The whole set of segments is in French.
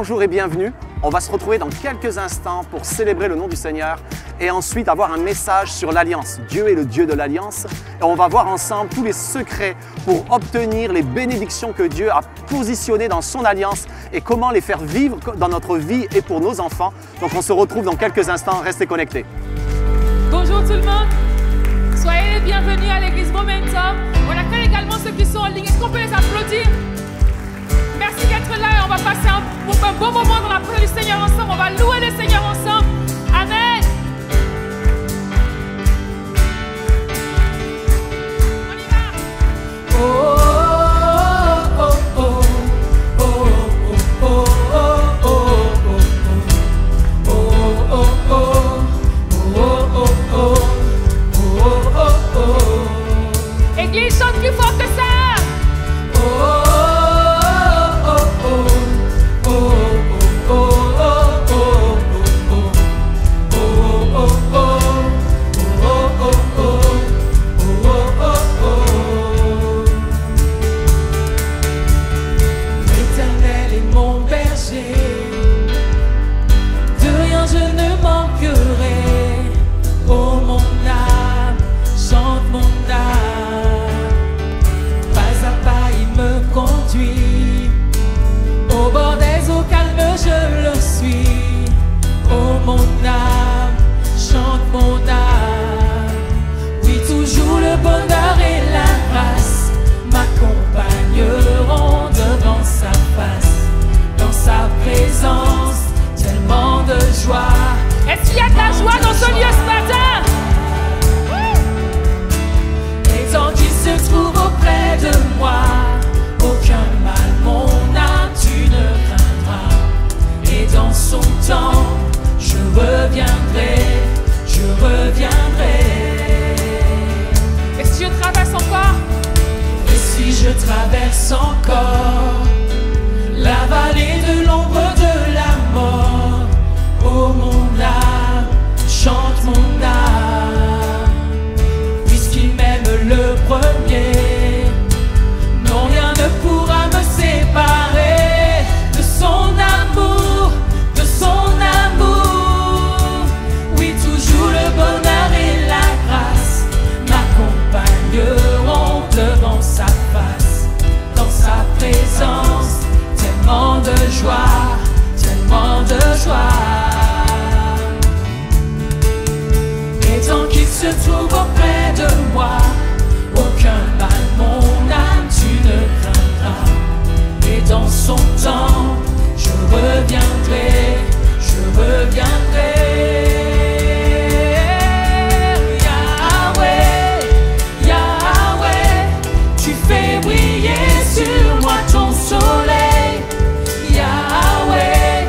Bonjour et bienvenue. On va se retrouver dans quelques instants pour célébrer le nom du Seigneur et ensuite avoir un message sur l'Alliance. Dieu est le Dieu de l'Alliance et on va voir ensemble tous les secrets pour obtenir les bénédictions que Dieu a positionnées dans son Alliance et comment les faire vivre dans notre vie et pour nos enfants. Donc on se retrouve dans quelques instants, restez connectés. Bonjour tout le monde, soyez les bienvenus à l'église Momentum. On accueille également ceux qui sont en ligne. Est-ce qu'on peut les applaudir? Merci d'être là et on va passer un bon moment dans la présence du Seigneur ensemble. On va louer le Seigneur ensemble. Amen. On y va. Oh. Église, chante plus fort que ça. L'Éternel est mon berger, de rien je ne manquerai. Oh mon âme, chante mon âme. Pas à pas il me conduit, au bord des eaux calmes je le suis. Oh mon âme, chante mon âme. Oui, toujours le bonheur et la grâce m'accompagneront devant sa face. Dans sa présence, tellement de joie. Est-ce qu'il y a de la joie dans ce lieu ce matin? Et tant qu'il se trouve auprès de moi, aucun mal, mon âme, tu ne craindras. Et dans son temps, je reviendrai, je reviendrai. Et si je traverse encore? Et si je traverse encore la vallée de l'ombre de la mort, oh mon âme, chante mon âme. Puisqu'il m'aime le premier, non rien ne pourra me séparer de son amour, de son amour. Oui, toujours le bonheur et la grâce m'accompagneront devant sa face. Dans sa présence, tellement de joie, tellement de joie. Et tant qu'il se trouve auprès de moi, aucun mal, mon âme, tu ne craindras. Et dans son temps, je reviendrai, je reviendrai. Yahweh, Yahweh, tu fais briller sur moi ton soleil. Yahweh,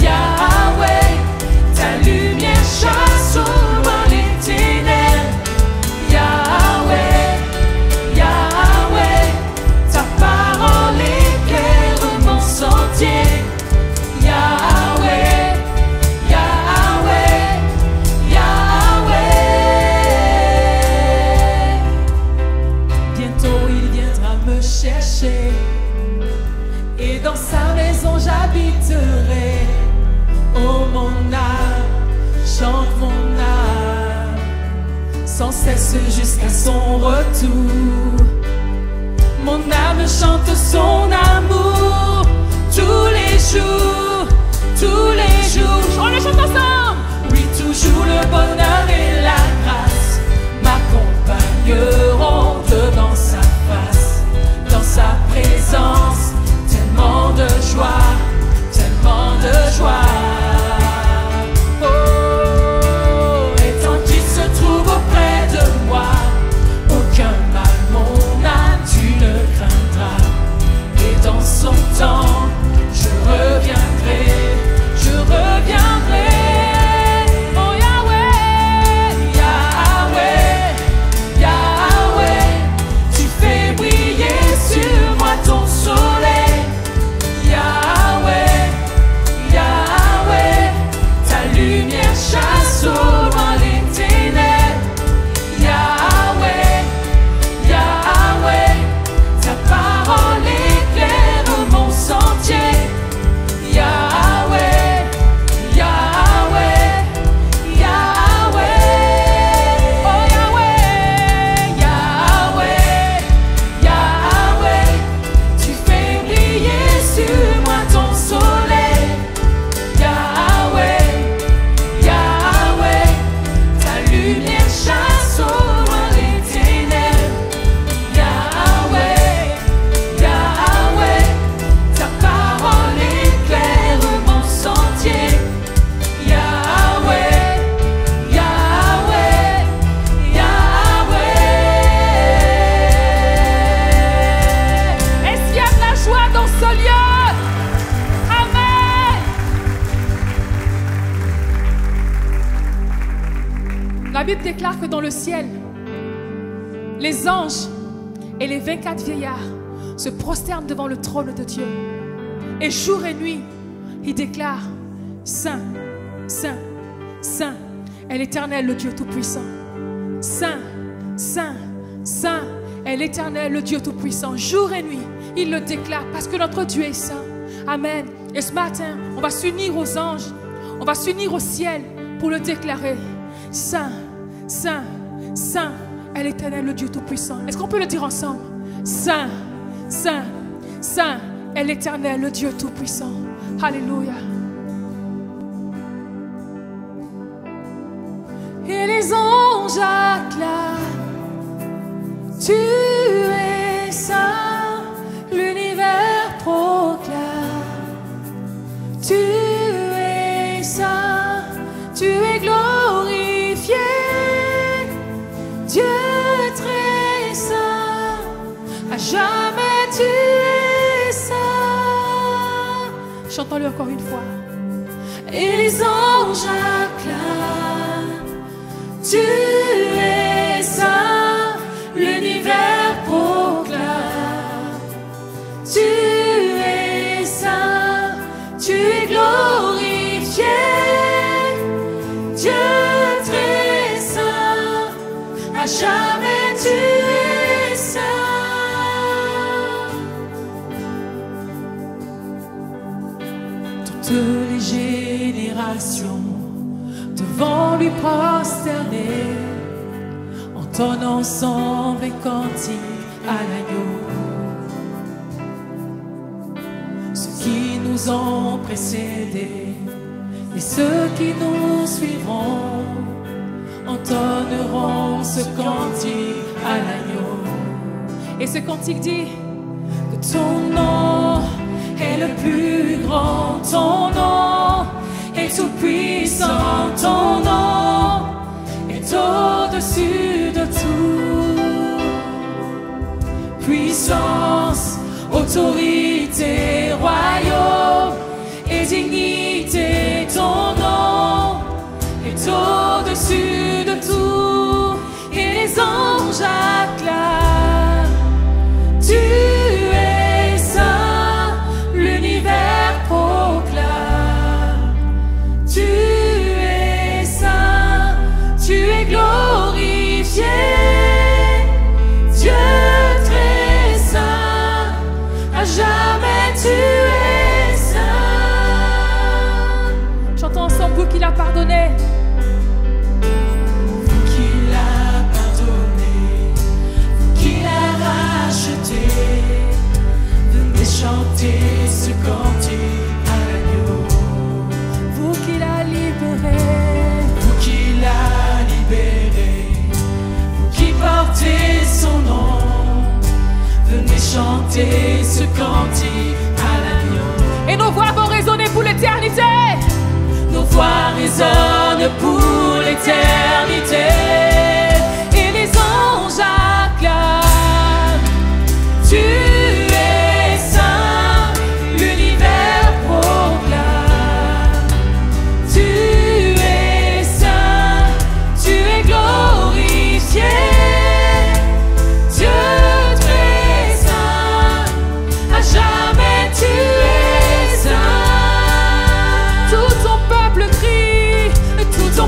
Yahweh, ta lumière chasse au loin les ténèbres. Yahweh, Yahweh, ta parole éclaire mon sentier. Yahweh, Yahweh, Yahweh. Bientôt il viendra me chercher, et dans sa maison j'habiterai. Oh mon âme, chante mon âme, sans cesse jusqu'à son retour. Mon âme chante son amour tous les jours, tous les jours. On le chante ensemble. Oui, toujours le bonheur et la grâce m'accompagneront devant sa face. Dans sa présence, tellement de joie, tellement de joie. Oh, et tant qu'il se trouve auprès de moi, aucun mal, mon âme, tu ne craindras. Et dans son temps, je reviendrai, je reviendrai. Oh Yahweh, La Bible déclare que dans le ciel, les anges et les 24 vieillards se prosternent devant le trône de Dieu. Et jour et nuit, ils déclarent: Saint, Saint, Saint est l'Éternel, le Dieu Tout-Puissant. Saint, Saint, Saint est l'Éternel, le Dieu Tout-Puissant. Jour et nuit, ils le déclarent parce que notre Dieu est saint. Amen. Et ce matin, on va s'unir aux anges, on va s'unir au ciel pour le déclarer. Saint, Saint, Saint est l'Éternel, le Dieu Tout-Puissant. Est-ce qu'on peut le dire ensemble? Saint, Saint, Saint est l'Éternel, le Dieu Tout-Puissant. Alléluia. Et les anges acclament: Tu es saint, l'univers proclame. Tu es saint, tu es glorifié, Dieu très saint, à jamais tu es saint. Chantons-le encore une fois. Et les anges acclament: Tu es saint, l'univers proclame. Tu es saint, tu es glorifié, Dieu très saint, à jamais tu es saint. Toutes les générations devant lui prosterner, entonnent ensemble les cantiques à l'agneau. Ceux qui nous ont précédés et ceux qui nous suivront entonneront ce cantique à l'agneau. Et ce cantique dit que ton nom est le plus grand, ton nom est tout puissant, ton nom est au-dessus de tout. Puissance, autorité, royaume et dignité, ton nom est au-dessus de tout. Et les anges acclament: Tu es saint, l'univers proclame. Tu es saint, tu es glorifié, Dieu très saint, à jamais tu es saint. Chantons ensemble: Vous qui l'a pardonné. Vous qui l'a pardonné, vous qui l'a racheté, venez chanter ce cantique à l'agneau. Vous qui l'a libéré, vous qui l'a libéré, vous qui portez son nom, venez chanter ce cantique à l'agneau. Et nos voix vont résonner pour l'éternité. Nos voix résonnent pour l'éternité. Et les anges acclament: Tu es saint, l'univers proclame. Tu es saint, tu es glorifié, Dieu très saint, à jamais tu es saint. Tout ton peuple crie, tout ton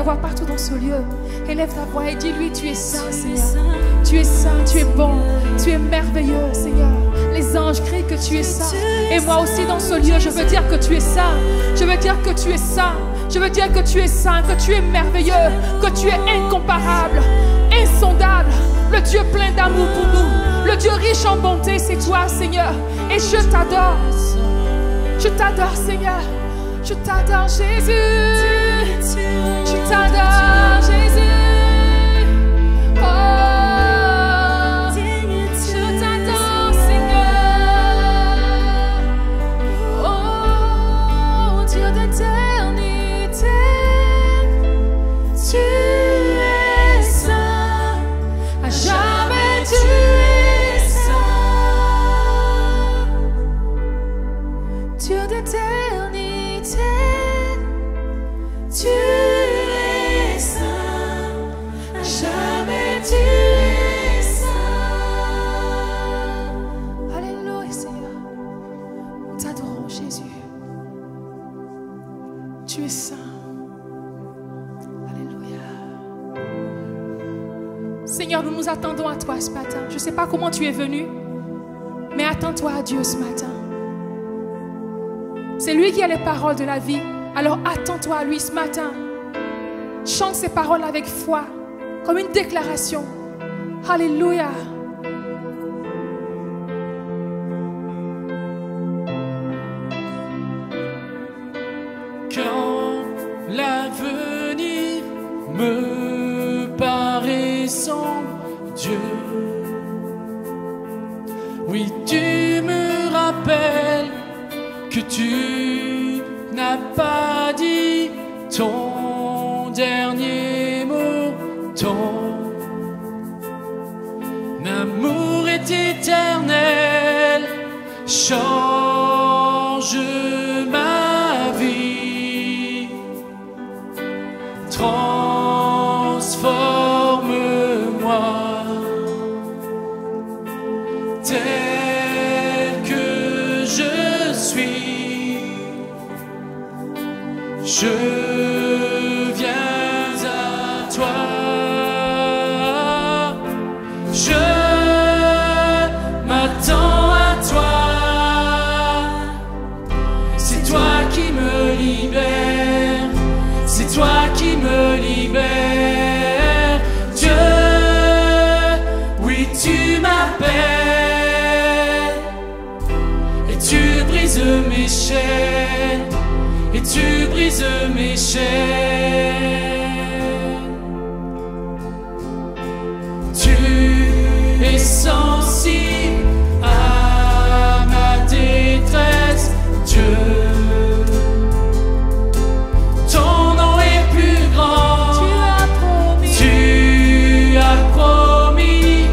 voix partout dans ce lieu. Élève ta voix et dis-lui, tu es saint, Seigneur. Tu es saint, tu es bon, tu es merveilleux, Seigneur. Les anges crient que tu es saint. Et moi aussi dans ce lieu, je veux dire que tu es saint. Je veux dire que tu es saint. Je veux dire que tu es saint, que tu es merveilleux, que tu es incomparable, insondable. Le Dieu plein d'amour pour nous. Le Dieu riche en bonté, c'est toi, Seigneur. Et je t'adore. Je t'adore, Seigneur. Je t'adore, Jésus. Je t'adore, Jésus. Oh, je t'adore, Seigneur. Oh, Dieu d'éternité, tu es saint. À jamais tu es saint. Dieu d'éternité, tu es saint. À jamais tu es saint. Alléluia, Seigneur. Nous t'adorons, Jésus. Tu es saint. Alléluia. Seigneur, nous nous attendons à toi ce matin. Je ne sais pas comment tu es venu, mais attends-toi à Dieu ce matin. C'est lui qui a les paroles de la vie. Alors attends-toi à lui ce matin. Chante ces paroles avec foi, comme une déclaration. Alléluia. Quand l'avenir me paraît sans Dieu, oui, tu me rappelles que tu n'as pas dit ton dernier mot. Ton amour est éternel, change ma vie, transforme-moi tel que je suis. Je viens à toi. Je m'attends à toi. C'est toi qui me libère. C'est toi qui me libère. Dieu, oui, tu m'appelles. Et tu brises mes chaînes. Et tu brises mes chaînes. Tu es sensible à ma détresse, Dieu. Ton nom est plus grand. Tu as promis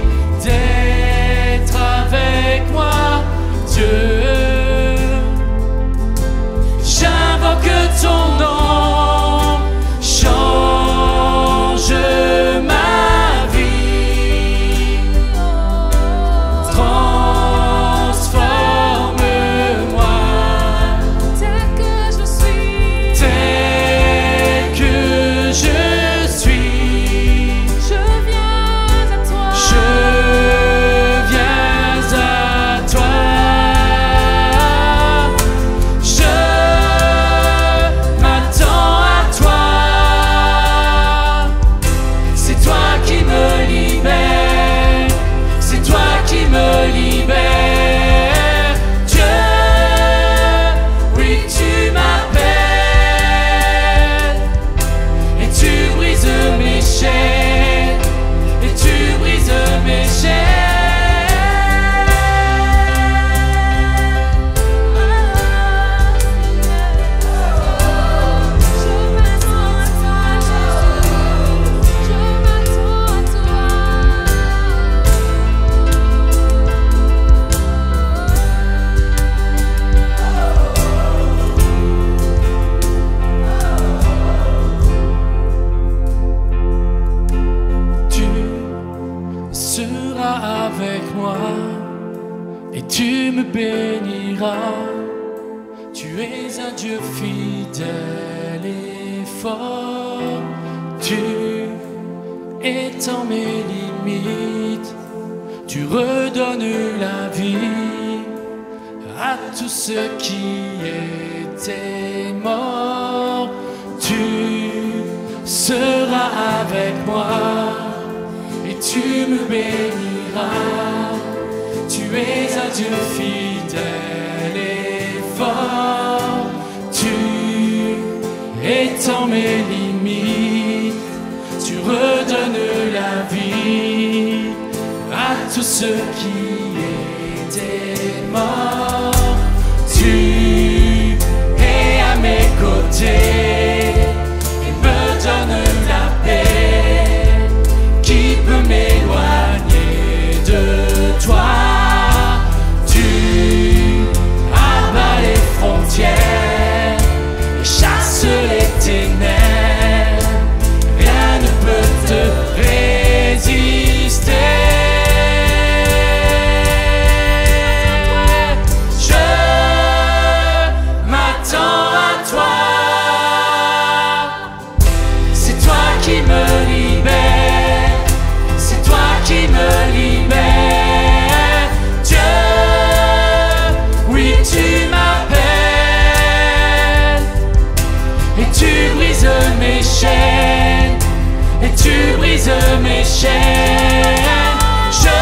d'être avec moi, Dieu. Que ton nom change ma vie, transforme-moi tel que je suis, tel que je suis. Je viens à toi. Je viens à toi. Tu me béniras, tu es un Dieu fidèle et fort, Tu étends mes limites, tu redonnes la vie à tous ceux qui étaient morts. Tu seras avec moi et tu me béniras. Tu es un Dieu fidèle et fort. Tu étends mes limites, tu redonnes la vie à tous ceux qui étaient morts. Tu es à mes côtés et me donnes la paix. Qui peut m'éloigner de toi? Tu abats les frontières et chasses les ténèbres. Rien ne peut te résister. Je m'attends à toi. C'est toi qui me libère. C'est toi qui me libère. Dieu, oui, tu m'appelles et tu brises mes chaînes. Et tu brises mes chaînes. Je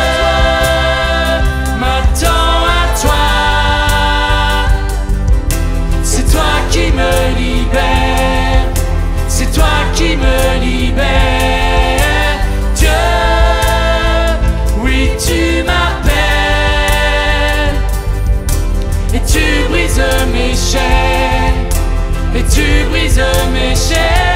m'attends à toi. C'est toi qui me libère. C'est toi qui me libère. Dieu, oui, tu m'appelles et tu brises mes chaînes. Et tu brises mes chaînes.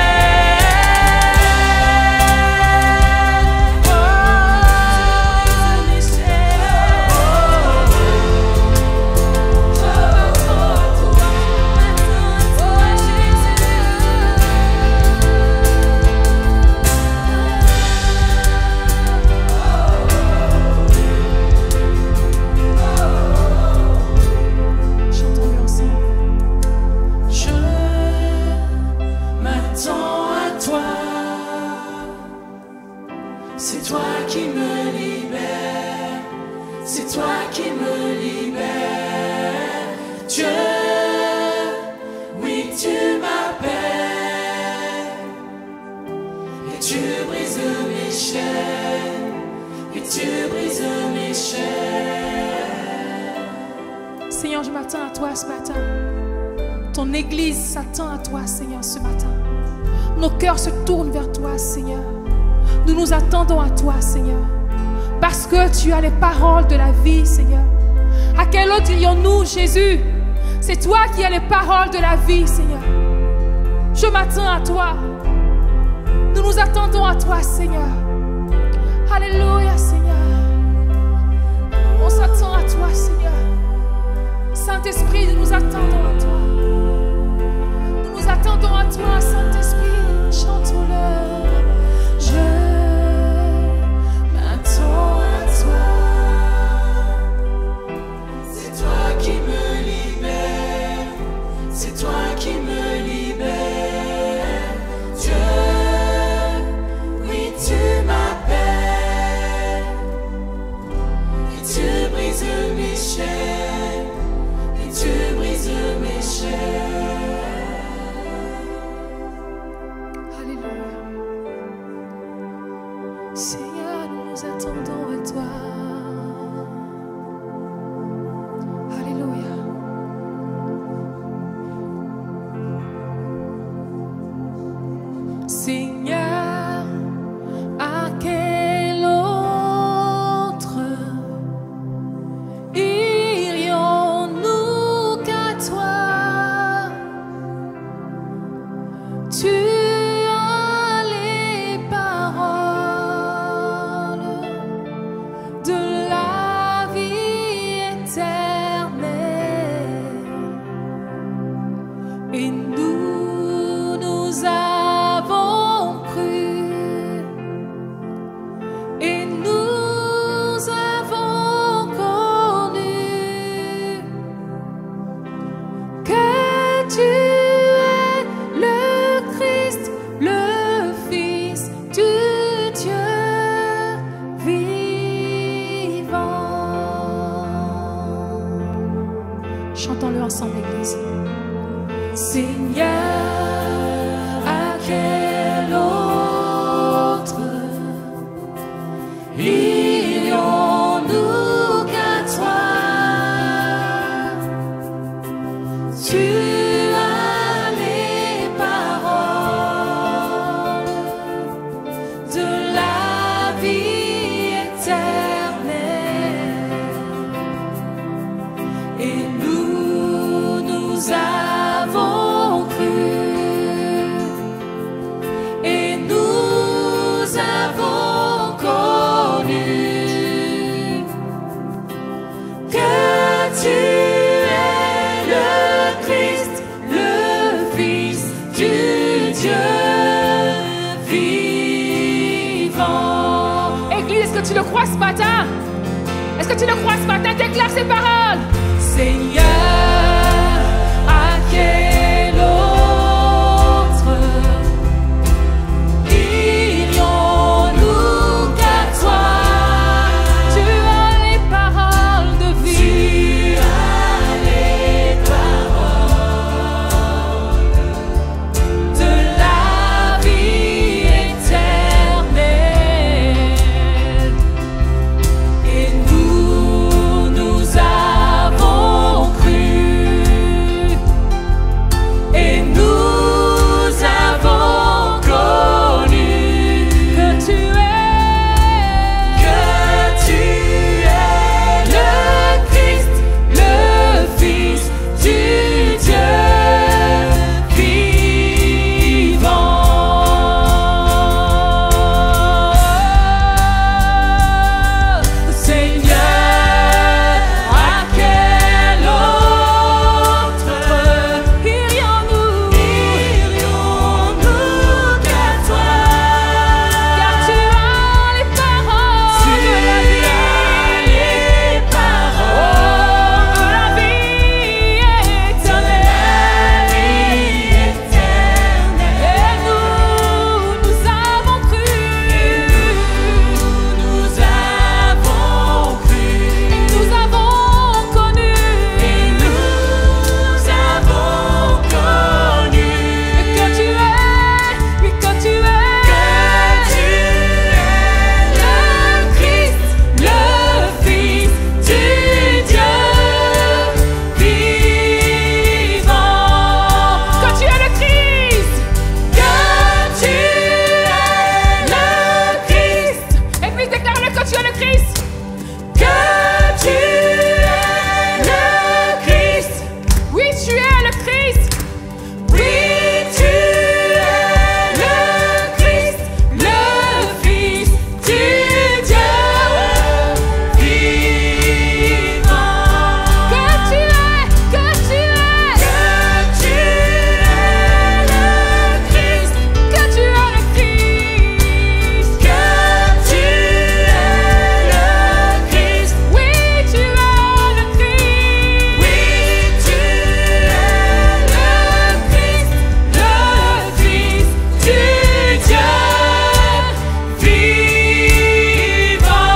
C'est toi qui me libère, c'est toi qui me libère. Dieu, oui, tu m'appelles et tu brises mes chaînes, et tu brises mes chaînes. Seigneur, je m'attends à toi ce matin. Ton Église s'attend à toi, Seigneur, ce matin. Nos cœurs se tournent vers toi, Seigneur. Nous nous attendons à toi, Seigneur, parce que tu as les paroles de la vie, Seigneur. À quel autre irions-nous, Jésus? C'est toi qui as les paroles de la vie, Seigneur. Je m'attends à toi. Nous nous attendons à toi, Seigneur. Alléluia, Seigneur. On s'attend à toi, Seigneur. Saint-Esprit, nous nous attendons à toi. Nous nous attendons à toi, Saint-Esprit. Chantons-le. Je m'attends à toi. C'est toi qui me libère. C'est toi qui me libère. Dieu, oui, tu m'appelles et tu brises mes chaînes. Et tu brises mes chaînes. Alléluia. Seigneur, nous nous attendons à toi. Alléluia. Seigneur, à quel autre irions-nous qu'à toi? Tu as les paroles de la vie éternelle. Et nous avons cru. Et nous avons connu que tu es le Christ, le Fils Seigneur, à quel autre irions-nous qu'à toi? Tu as les paroles de la vie éternelle, et nous avons cru, et nous avons connu que tu es le Christ, le Fils du Dieu vivant. Église, est-ce que tu le crois ce matin? Est-ce que tu le crois ce matin? Déclare ces paroles. Seigneur, à quel autre irions-nous qu'à toi? Tu as les paroles de Tu vie. as les paroles de la vie éternelle, et nous avons cru, et nous avons connu que tu es le Christ, le Fils du Dieu vivant. Seigneur, à quel autre irions-nous qu'à toi? Car tu as les paroles Tu de la as vie. les paroles De la vie éternelle. Et nous avons cru. nous avons cru, Nous avons connu. et nous avons connu Que tu es, oui, que tu es. le Christ, le Fils du Dieu vivant. Que tu es le Christ. Que tu es le Christ, Église, déclare-le que tu es le Christ. que tu es le Christ, Oui, tu es le Christ. oui tu es le Christ, le Fils du Dieu vivant. Que tu es, que tu es. Que tu es le Christ, Que tu es le Christ. que tu es le Christ, Oui, tu es le Christ. oui tu es le Christ, le Fils du Dieu vivant.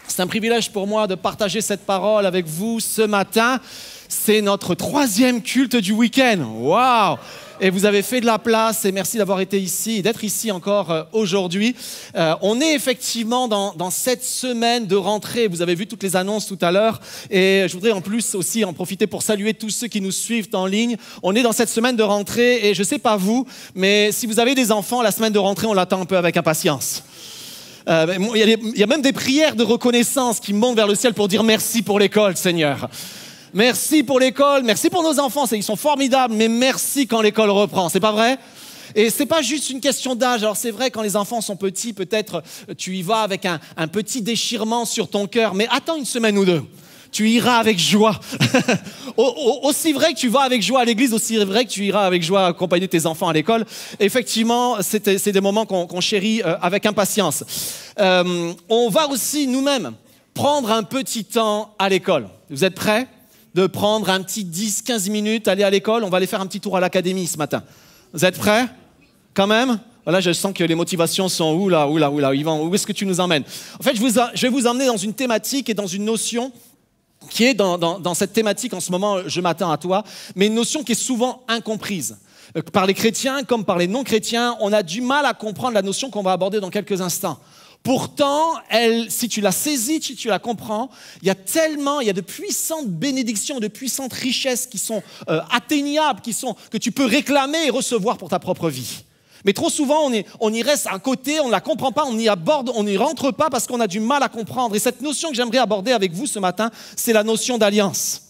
C'est un privilège pour moi de partager cette parole avec vous ce matin. C'est notre 3e culte du week-end. Waouh! Et vous avez fait de la place et merci d'avoir été ici et d'être ici encore aujourd'hui. On est effectivement dans cette semaine de rentrée. Vous avez vu toutes les annonces tout à l'heure et je voudrais en plus aussi en profiter pour saluer tous ceux qui nous suivent en ligne. On est dans cette semaine de rentrée et je ne sais pas vous, mais si vous avez des enfants, la semaine de rentrée, on l'attend un peu avec impatience. Il y a même des prières de reconnaissance qui montent vers le ciel pour dire merci pour l'école, Seigneur. Merci pour l'école, merci pour nos enfants, ils sont formidables, mais merci quand l'école reprend, c'est pas vrai? Et c'est pas juste une question d'âge. Alors c'est vrai, quand les enfants sont petits, peut-être tu y vas avec un petit déchirement sur ton cœur, mais attends une semaine ou deux. Tu iras avec joie. Aussi vrai que tu vas avec joie à l'église, aussi vrai que tu iras avec joie accompagner tes enfants à l'école. Effectivement, c'est des moments qu'on chérit avec impatience. On va aussi nous-mêmes prendre un petit temps à l'école. Vous êtes prêts? De prendre un petit 10-15 minutes, aller à l'école. On va aller faire un petit tour à l'académie ce matin. Vous êtes prêts? Quand même? Là, je sens que les motivations sont oula, Yvan, où est-ce que tu nous emmènes? En fait, je vais vous emmener dans une thématique et dans une notion qui est dans cette thématique en ce moment, je m'attends à toi, mais une notion qui est souvent incomprise. Par les chrétiens comme par les non-chrétiens, on a du mal à comprendre la notion qu'on va aborder dans quelques instants. Pourtant, si tu la saisis, si tu la comprends, il y a de puissantes bénédictions, de puissantes richesses qui sont atteignables, que tu peux réclamer et recevoir pour ta propre vie. Mais trop souvent, on y reste à côté, on ne la comprend pas, on n'y aborde, on n'y rentre pas parce qu'on a du mal à comprendre. Et cette notion que j'aimerais aborder avec vous ce matin, c'est la notion d'alliance.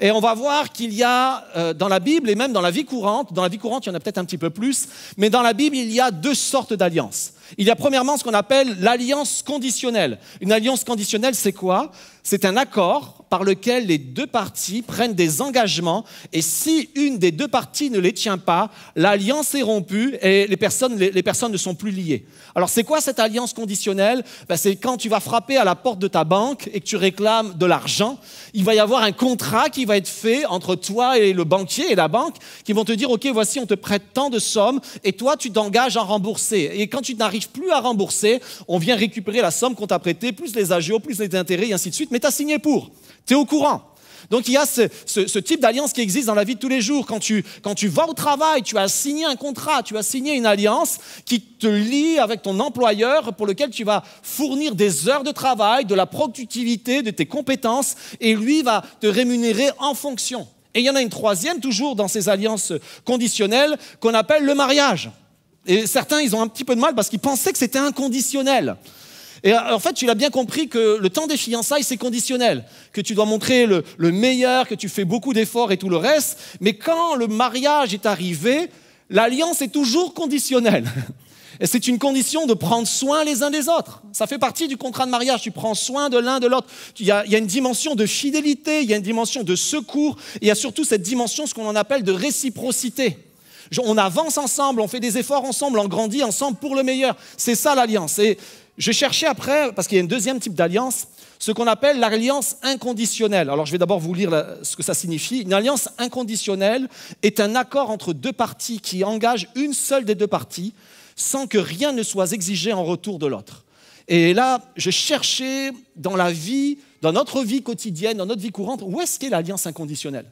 Et on va voir qu'il y a dans la Bible et même dans la vie courante, il y en a peut-être un petit peu plus, mais dans la Bible, il y a deux sortes d'alliances. Il y a premièrement ce qu'on appelle l'alliance conditionnelle. Une alliance conditionnelle, c'est quoi? C'est un accord par lequel les deux parties prennent des engagements et si une des deux parties ne les tient pas, l'alliance est rompue et les personnes ne sont plus liées. Alors c'est quoi cette alliance conditionnelle? C'est quand tu vas frapper à la porte de ta banque et que tu réclames de l'argent, il va y avoir un contrat qui va être fait entre toi et le banquier et la banque qui vont te dire « Ok, voici, on te prête tant de sommes et toi, tu t'engages à rembourser. Et quand tu n'arrives plus à rembourser, on vient récupérer la somme qu'on t'a prêtée, plus les agios, plus les intérêts et ainsi de suite, mais tu as signé pour. Tu es au courant. Donc, il y a ce type d'alliance qui existe dans la vie de tous les jours. Quand tu vas au travail, tu as signé un contrat, tu as signé une alliance qui te lie avec ton employeur pour lequel tu vas fournir des heures de travail, de la productivité, de tes compétences et lui va te rémunérer en fonction. Et il y en a une troisième, toujours dans ces alliances conditionnelles, qu'on appelle le mariage. Et certains, ils ont un petit peu de mal parce qu'ils pensaient que c'était inconditionnel. Et en fait, tu l'as bien compris que le temps des fiançailles, c'est conditionnel, que tu dois montrer le meilleur, que tu fais beaucoup d'efforts et tout le reste. Mais quand le mariage est arrivé, l'alliance est toujours conditionnelle. Et c'est une condition de prendre soin les uns des autres. Ça fait partie du contrat de mariage. Tu prends soin de l'un de l'autre. Il y a une dimension de fidélité, il y a une dimension de secours. Et il y a surtout cette dimension, ce qu'on appelle de réciprocité. On avance ensemble, on fait des efforts ensemble, on grandit ensemble pour le meilleur. C'est ça l'alliance. Et je cherchais après, parce qu'il y a un deuxième type d'alliance, ce qu'on appelle l'alliance inconditionnelle. Alors je vais d'abord vous lire ce que ça signifie. Une alliance inconditionnelle est un accord entre deux parties qui engage une seule des deux parties sans que rien ne soit exigé en retour de l'autre. Et là, je cherchais dans notre vie quotidienne, dans notre vie courante, où est-ce qu'est l'alliance inconditionnelle?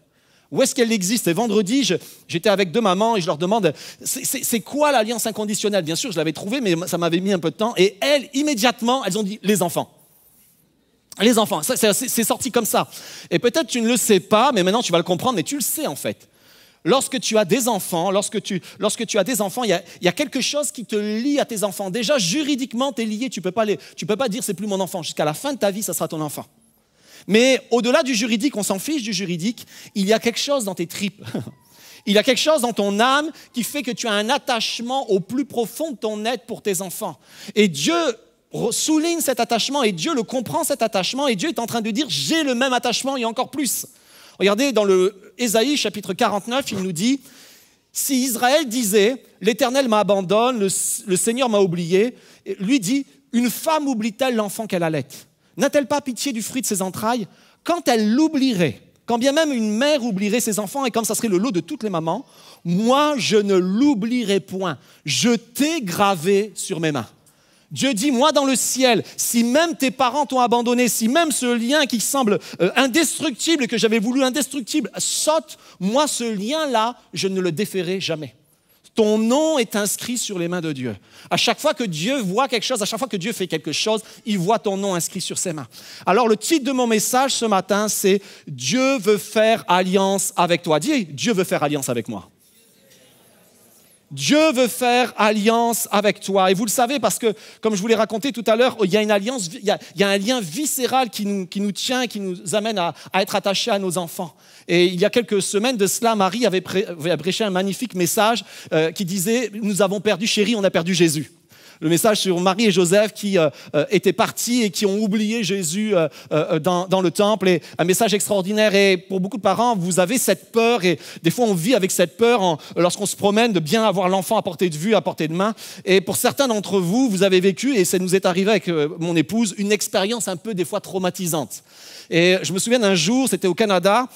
Où est-ce qu'elle existe? Et vendredi, j'étais avec deux mamans et je leur demande c'est quoi l'alliance inconditionnelle? Bien sûr, je l'avais trouvée, mais ça m'avait mis un peu de temps. Et elles, immédiatement, elles ont dit les enfants. Les enfants, c'est sorti comme ça. Et peut-être tu ne le sais pas, mais maintenant tu vas le comprendre, mais tu le sais en fait. Lorsque tu as des enfants, il y a quelque chose qui te lie à tes enfants. Déjà, juridiquement, tu es lié, tu peux pas dire c'est plus mon enfant. Jusqu'à la fin de ta vie, ça sera ton enfant. Mais au-delà du juridique, on s'en fiche du juridique, il y a quelque chose dans tes tripes. Il y a quelque chose dans ton âme qui fait que tu as un attachement au plus profond de ton être pour tes enfants. Et Dieu souligne cet attachement et Dieu le comprend cet attachement et Dieu est en train de dire « j'ai le même attachement et encore plus ». Regardez, dans le Ésaïe chapitre 49, il nous dit « si Israël disait « l'Éternel m'abandonne, le Seigneur m'a oublié », lui dit « une femme oublie-t-elle l'enfant qu'elle allait ? N'a-t-elle pas pitié du fruit de ses entrailles? Quand elle l'oublierait, quand bien même une mère oublierait ses enfants, et comme ça serait le lot de toutes les mamans, moi, je ne l'oublierai point. Je t'ai gravé sur mes mains. Dieu dit, moi dans le ciel, si même tes parents t'ont abandonné, si même ce lien qui semble indestructible, que j'avais voulu indestructible, saute, moi ce lien-là, je ne le déferai jamais. Ton nom est inscrit sur les mains de Dieu. À chaque fois que Dieu voit quelque chose, à chaque fois que Dieu fait quelque chose, il voit ton nom inscrit sur ses mains. Alors le titre de mon message ce matin, c'est « Dieu veut faire alliance avec toi ». Dis « Dieu veut faire alliance avec moi ». Dieu veut faire alliance avec toi. Et vous le savez parce que, comme je vous l'ai raconté tout à l'heure, il y a une alliance, il y a un lien viscéral qui nous tient, qui nous amène à être attachés à nos enfants. Et il y a quelques semaines de cela, Marie avait prêché un magnifique message qui disait « Nous avons perdu, chérie, on a perdu Jésus ». Le message sur Marie et Joseph qui étaient partis et qui ont oublié Jésus dans le temple. Et un message extraordinaire. Et pour beaucoup de parents, vous avez cette peur. Et des fois, on vit avec cette peur lorsqu'on se promène de bien avoir l'enfant à portée de vue, à portée de main. Et pour certains d'entre vous, vous avez vécu, et ça nous est arrivé avec mon épouse, une expérience un peu des fois traumatisante. Et je me souviens d'un jour, c'était au Canada,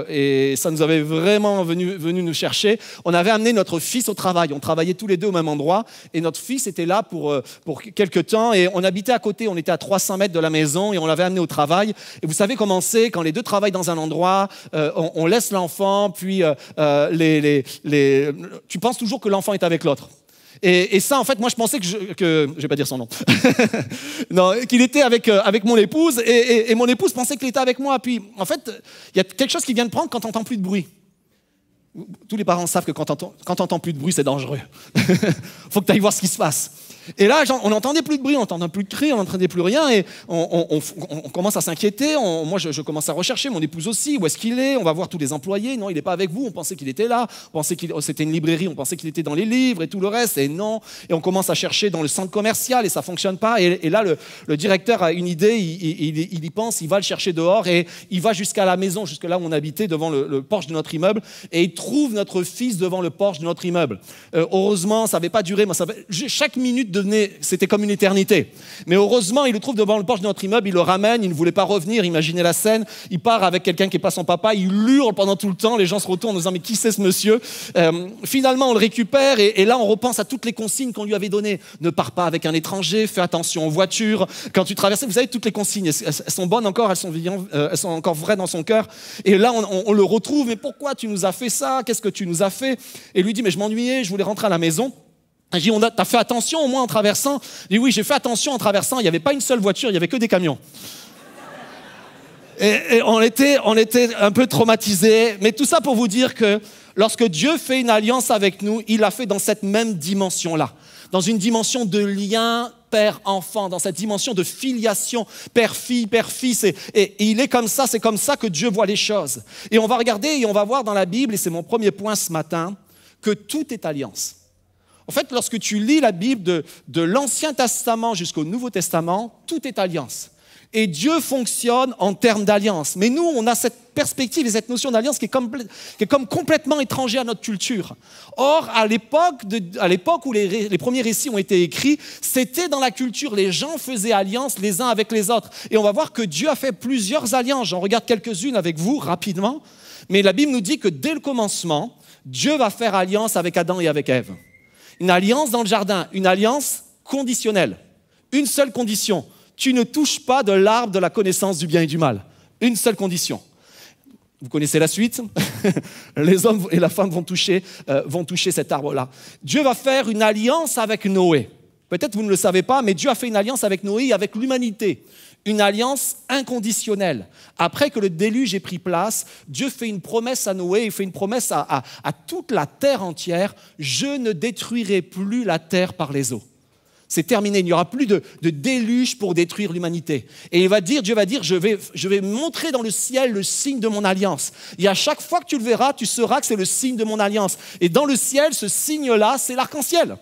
et ça nous avait vraiment venu nous chercher. On avait amené notre fils au travail. On travaillait tous les deux au même endroit, et notre fils était là pour quelques temps, et on habitait à côté. On était à 300 mètres de la maison, et on l'avait amené au travail. Et vous savez comment c'est, quand les deux travaillent dans un endroit, on laisse l'enfant, puis tu penses toujours que l'enfant est avec l'autre. Et ça, en fait, moi, je pensais que je vais pas dire son nom, non, qu'il était avec mon épouse, et mon épouse pensait qu'il était avec moi. Puis, en fait, il y a quelque chose qui vient de prendre quand on n'entend plus de bruit. Tous les parents savent que quand on n'entend plus de bruit, c'est dangereux. Faut que tu ailles voir ce qui se passe. Et là, on n'entendait plus de bruit, on n'entendait plus de cris, on n'entendait plus rien, et on commence à s'inquiéter. Moi, je commence à rechercher, mon épouse aussi, où est-ce qu'il est? On va voir tous les employés. Non, il n'est pas avec vous. On pensait qu'il était là. On pensait que c'était une librairie. On pensait qu'il était dans les livres et tout le reste. Et non. Et on commence à chercher dans le centre commercial, et ça ne fonctionne pas. Et là, le directeur a une idée. Il y pense. Il va le chercher dehors, et il va jusqu'à la maison, jusque là où on habitait, devant le porche de notre immeuble, et il trouve notre fils devant le porche de notre immeuble. Heureusement, ça n'avait pas duré. Chaque minute c'était comme une éternité. Mais heureusement, il le trouve devant le porche de notre immeuble, il le ramène, il ne voulait pas revenir, imaginez la scène, il part avec quelqu'un qui n'est pas son papa, il hurle pendant tout le temps, les gens se retournent en disant « mais qui c'est ce monsieur ?» Finalement, on le récupère, et là, on repense à toutes les consignes qu'on lui avait données. Ne pars pas avec un étranger, fais attention aux voitures. Quand tu traverses, vous savez, toutes les consignes, elles sont bonnes encore, elles sont encore vraies dans son cœur. Et là, on le retrouve, « mais pourquoi tu nous as fait ça? Qu'est-ce que tu nous as fait ?» Et lui dit « mais je m'ennuyais, je voulais rentrer à la maison. » Je dis, t'as fait attention au moins en traversant? Je dis, oui, j'ai fait attention en traversant. Il n'y avait pas une seule voiture, il n'y avait que des camions. Et on était un peu traumatisés. Mais tout ça pour vous dire que lorsque Dieu fait une alliance avec nous, il l'a fait dans cette même dimension-là. Dans une dimension de lien père-enfant, dans cette dimension de filiation père-fille, père-fils. Et il est comme ça, c'est comme ça que Dieu voit les choses. Et on va regarder et on va voir dans la Bible, et c'est mon premier point ce matin, que tout est alliance. En fait, lorsque tu lis la Bible de l'Ancien Testament jusqu'au Nouveau Testament, tout est alliance. Et Dieu fonctionne en termes d'alliance. Mais nous, on a cette perspective et cette notion d'alliance qui est comme complètement étrangère à notre culture. Or, à l'époque où les premiers récits ont été écrits, c'était dans la culture. Les gens faisaient alliance les uns avec les autres. Et on va voir que Dieu a fait plusieurs alliances. J'en regarde quelques-unes avec vous rapidement. Mais la Bible nous dit que dès le commencement, Dieu va faire alliance avec Adam et avec Ève. Une alliance dans le jardin, une alliance conditionnelle. Une seule condition, tu ne touches pas de l'arbre de la connaissance du bien et du mal. Une seule condition. Vous connaissez la suite? Les hommes et la femme vont toucher cet arbre-là. Dieu va faire une alliance avec Noé. Peut-être vous ne le savez pas, mais Dieu a fait une alliance avec Noé et avec l'humanité. Une alliance inconditionnelle. Après que le déluge ait pris place, Dieu fait une promesse à Noé, il fait une promesse à toute la terre entière. Je ne détruirai plus la terre par les eaux. C'est terminé, il n'y aura plus de déluge pour détruire l'humanité. Et Dieu va dire, je vais montrer dans le ciel le signe de mon alliance. Et à chaque fois que tu le verras, tu sauras que c'est le signe de mon alliance. Et dans le ciel, ce signe-là, c'est l'arc-en-ciel.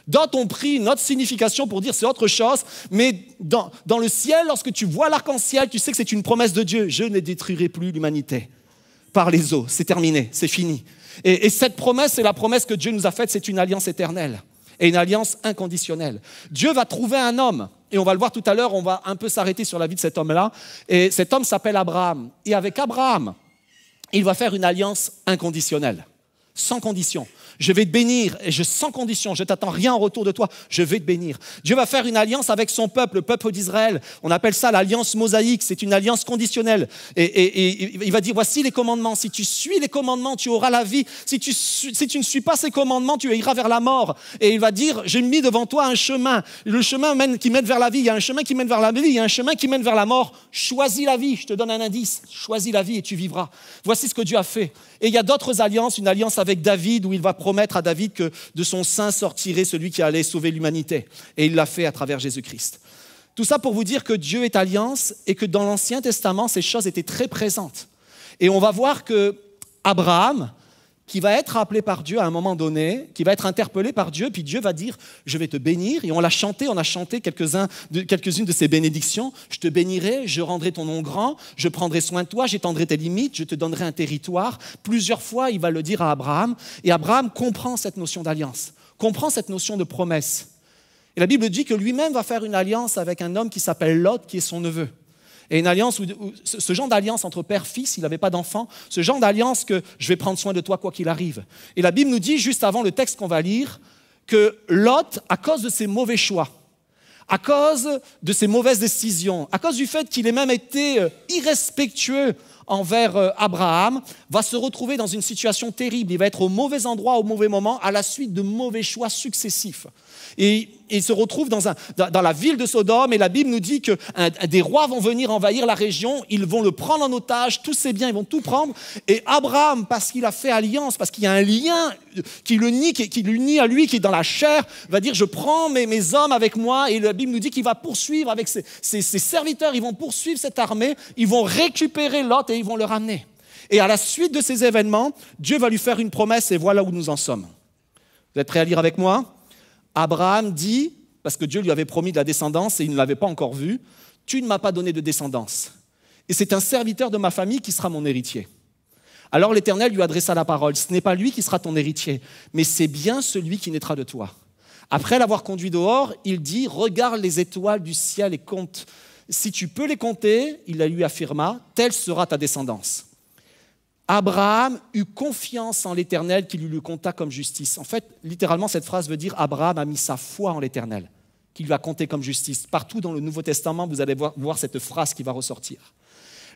D'autres ont pris une autre signification pour dire c'est autre chose, mais dans le ciel, lorsque tu vois l'arc-en-ciel, tu sais que c'est une promesse de Dieu. Je ne détruirai plus l'humanité par les eaux. C'est terminé, c'est fini. Et cette promesse, c'est la promesse que Dieu nous a faite, c'est une alliance éternelle et une alliance inconditionnelle. Dieu va trouver un homme, et on va le voir tout à l'heure, on va un peu s'arrêter sur la vie de cet homme-là, et cet homme s'appelle Abraham. Et avec Abraham, il va faire une alliance inconditionnelle, sans condition. Je vais te bénir, et sans condition, je ne t'attends rien en retour de toi, je vais te bénir. Dieu va faire une alliance avec son peuple, le peuple d'Israël. On appelle ça l'alliance mosaïque, c'est une alliance conditionnelle. Et il va dire, voici les commandements, si tu suis les commandements, tu auras la vie. Si tu ne suis pas ces commandements, tu iras vers la mort. Et il va dire, j'ai mis devant toi un chemin. Le chemin qui mène vers la vie, il y a un chemin qui mène vers la vie, il y a un chemin qui mène vers la mort. Choisis la vie, je te donne un indice, choisis la vie et tu vivras. Voici ce que Dieu a fait. Et il y a d'autres alliances, une alliance avec David où il va promettre à David que de son sein sortirait celui qui allait sauver l'humanité. Et il l'a fait à travers Jésus-Christ. Tout ça pour vous dire que Dieu est alliance et que dans l'Ancien Testament, ces choses étaient très présentes. Et on va voir que Abraham, qui va être appelé par Dieu à un moment donné, qui va être interpellé par Dieu, puis Dieu va dire « Je vais te bénir ». Et on a chanté quelques-unes de ces bénédictions. « Je te bénirai, je rendrai ton nom grand, je prendrai soin de toi, j'étendrai tes limites, je te donnerai un territoire. » Plusieurs fois, il va le dire à Abraham. Et Abraham comprend cette notion d'alliance, comprend cette notion de promesse. Et la Bible dit que lui-même va faire une alliance avec un homme qui s'appelle Lot, qui est son neveu. Et une alliance, ce genre d'alliance entre père-fils, il n'avait pas d'enfant, ce genre d'alliance que je vais prendre soin de toi quoi qu'il arrive. Et la Bible nous dit, juste avant le texte qu'on va lire, que Lot, à cause de ses mauvais choix, à cause de ses mauvaises décisions, à cause du fait qu'il ait même été irrespectueux envers Abraham, va se retrouver dans une situation terrible. Il va être au mauvais endroit, au mauvais moment, à la suite de mauvais choix successifs. Et il se retrouve dans la ville de Sodome, et la Bible nous dit que des rois vont venir envahir la région, ils vont le prendre en otage, tous ses biens, ils vont tout prendre. Et Abraham, parce qu'il a fait alliance, parce qu'il y a un lien qui l'unit à lui, qui est dans la chair, va dire « Je prends mes hommes avec moi », et la Bible nous dit qu'il va poursuivre avec ses serviteurs, ils vont poursuivre cette armée, ils vont récupérer Lot et ils vont le ramener. Et à la suite de ces événements, Dieu va lui faire une promesse, et voilà où nous en sommes. Vous êtes prêts à lire avec moi ? Abraham dit, parce que Dieu lui avait promis de la descendance et il ne l'avait pas encore vu, « Tu ne m'as pas donné de descendance, et c'est un serviteur de ma famille qui sera mon héritier. » Alors l'Éternel lui adressa la parole, « Ce n'est pas lui qui sera ton héritier, mais c'est bien celui qui naîtra de toi. » Après l'avoir conduit dehors, il dit, « Regarde les étoiles du ciel et compte. Si tu peux les compter, il lui affirma, telle sera ta descendance. » Abraham eut confiance en l'Éternel qui lui compta comme justice. En fait, littéralement, cette phrase veut dire Abraham a mis sa foi en l'Éternel, qui lui a compté comme justice. Partout dans le Nouveau Testament, vous allez voir cette phrase qui va ressortir.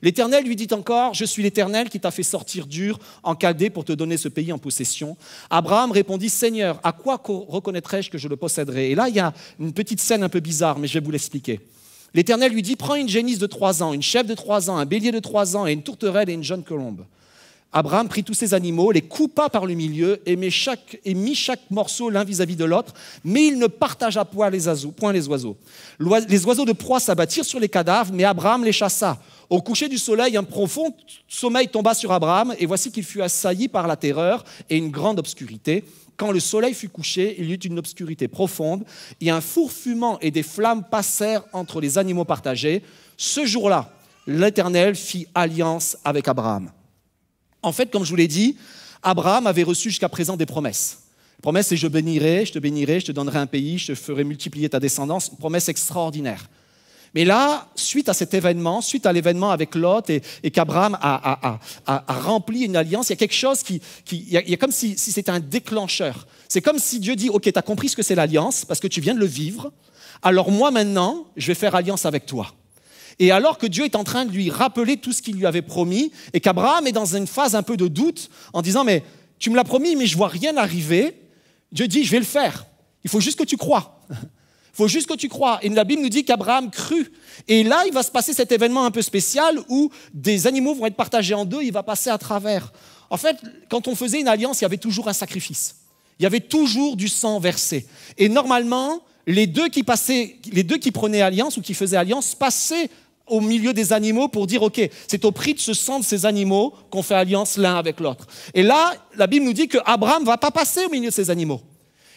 L'Éternel lui dit encore, « Je suis l'Éternel qui t'a fait sortir d'Ur en Chaldée pour te donner ce pays en possession. » Abraham répondit, « Seigneur, à quoi reconnaîtrai-je que je le posséderai ?» Et là, il y a une petite scène un peu bizarre, mais je vais vous l'expliquer. L'Éternel lui dit, « Prends une génisse de 3 ans, une chèvre de 3 ans, un bélier de 3 ans et une tourterelle et une jeune colombe. » Abraham prit tous ces animaux, les coupa par le milieu et mit chaque morceau l'un vis-à-vis de l'autre, mais il ne partagea point les oiseaux. Les oiseaux de proie s'abattirent sur les cadavres, mais Abraham les chassa. Au coucher du soleil, un profond sommeil tomba sur Abraham, et voici qu'il fut assailli par la terreur et une grande obscurité. Quand le soleil fut couché, il y eut une obscurité profonde, et un four fumant et des flammes passèrent entre les animaux partagés. Ce jour-là, l'Éternel fit alliance avec Abraham. En fait, comme je vous l'ai dit, Abraham avait reçu jusqu'à présent des promesses. La promesse, c'est « je te bénirai, je te donnerai un pays, je te ferai multiplier ta descendance ». Une promesse extraordinaire. Mais là, suite à cet événement, suite à l'événement avec Lot et qu'Abraham a rempli une alliance, il y a quelque chose il y a comme si c'était un déclencheur. C'est comme si Dieu dit « Ok, tu as compris ce que c'est l'alliance parce que tu viens de le vivre, alors moi maintenant, je vais faire alliance avec toi ». Et alors que Dieu est en train de lui rappeler tout ce qu'il lui avait promis, et qu'Abraham est dans une phase un peu de doute, en disant « Mais tu me l'as promis, mais je ne vois rien arriver », Dieu dit « Je vais le faire, il faut juste que tu crois. Il faut juste que tu crois. » Et la Bible nous dit qu'Abraham crut. Et là, il va se passer cet événement un peu spécial où des animaux vont être partagés en deux, il va passer à travers. En fait, quand on faisait une alliance, il y avait toujours un sacrifice. Il y avait toujours du sang versé. Et normalement, les deux qui prenaient alliance ou qui faisaient alliance passaient au milieu des animaux pour dire, OK, c'est au prix de ce sang de ces animaux qu'on fait alliance l'un avec l'autre. Et là, la Bible nous dit qu'Abraham ne va pas passer au milieu de ces animaux.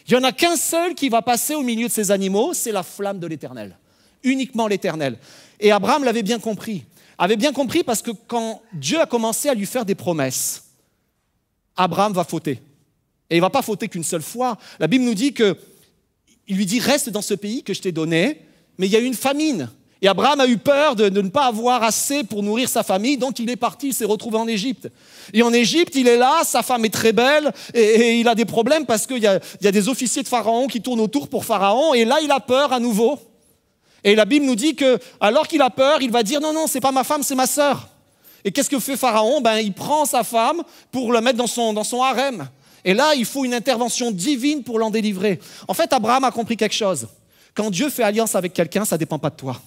Il n'y en a qu'un seul qui va passer au milieu de ces animaux, c'est la flamme de l'Éternel. Uniquement l'Éternel. Et Abraham l'avait bien compris. Avait bien compris parce que quand Dieu a commencé à lui faire des promesses, Abraham va fauter. Et il ne va pas fauter qu'une seule fois. La Bible nous dit qu'il lui dit, reste dans ce pays que je t'ai donné, mais il y a eu une famine. Et Abraham a eu peur de ne pas avoir assez pour nourrir sa famille, donc il est parti, il s'est retrouvé en Égypte. Et en Égypte, il est là, sa femme est très belle, et il a des problèmes parce qu'il y a des officiers de Pharaon qui tournent autour pour Pharaon, et là, il a peur à nouveau. Et la Bible nous dit que, alors qu'il a peur, il va dire, non, c'est pas ma femme, c'est ma sœur. Et qu'est-ce que fait Pharaon ? Il prend sa femme pour la mettre dans son harem. Et là, il faut une intervention divine pour l'en délivrer. En fait, Abraham a compris quelque chose. Quand Dieu fait alliance avec quelqu'un, ça ne dépend pas de toi.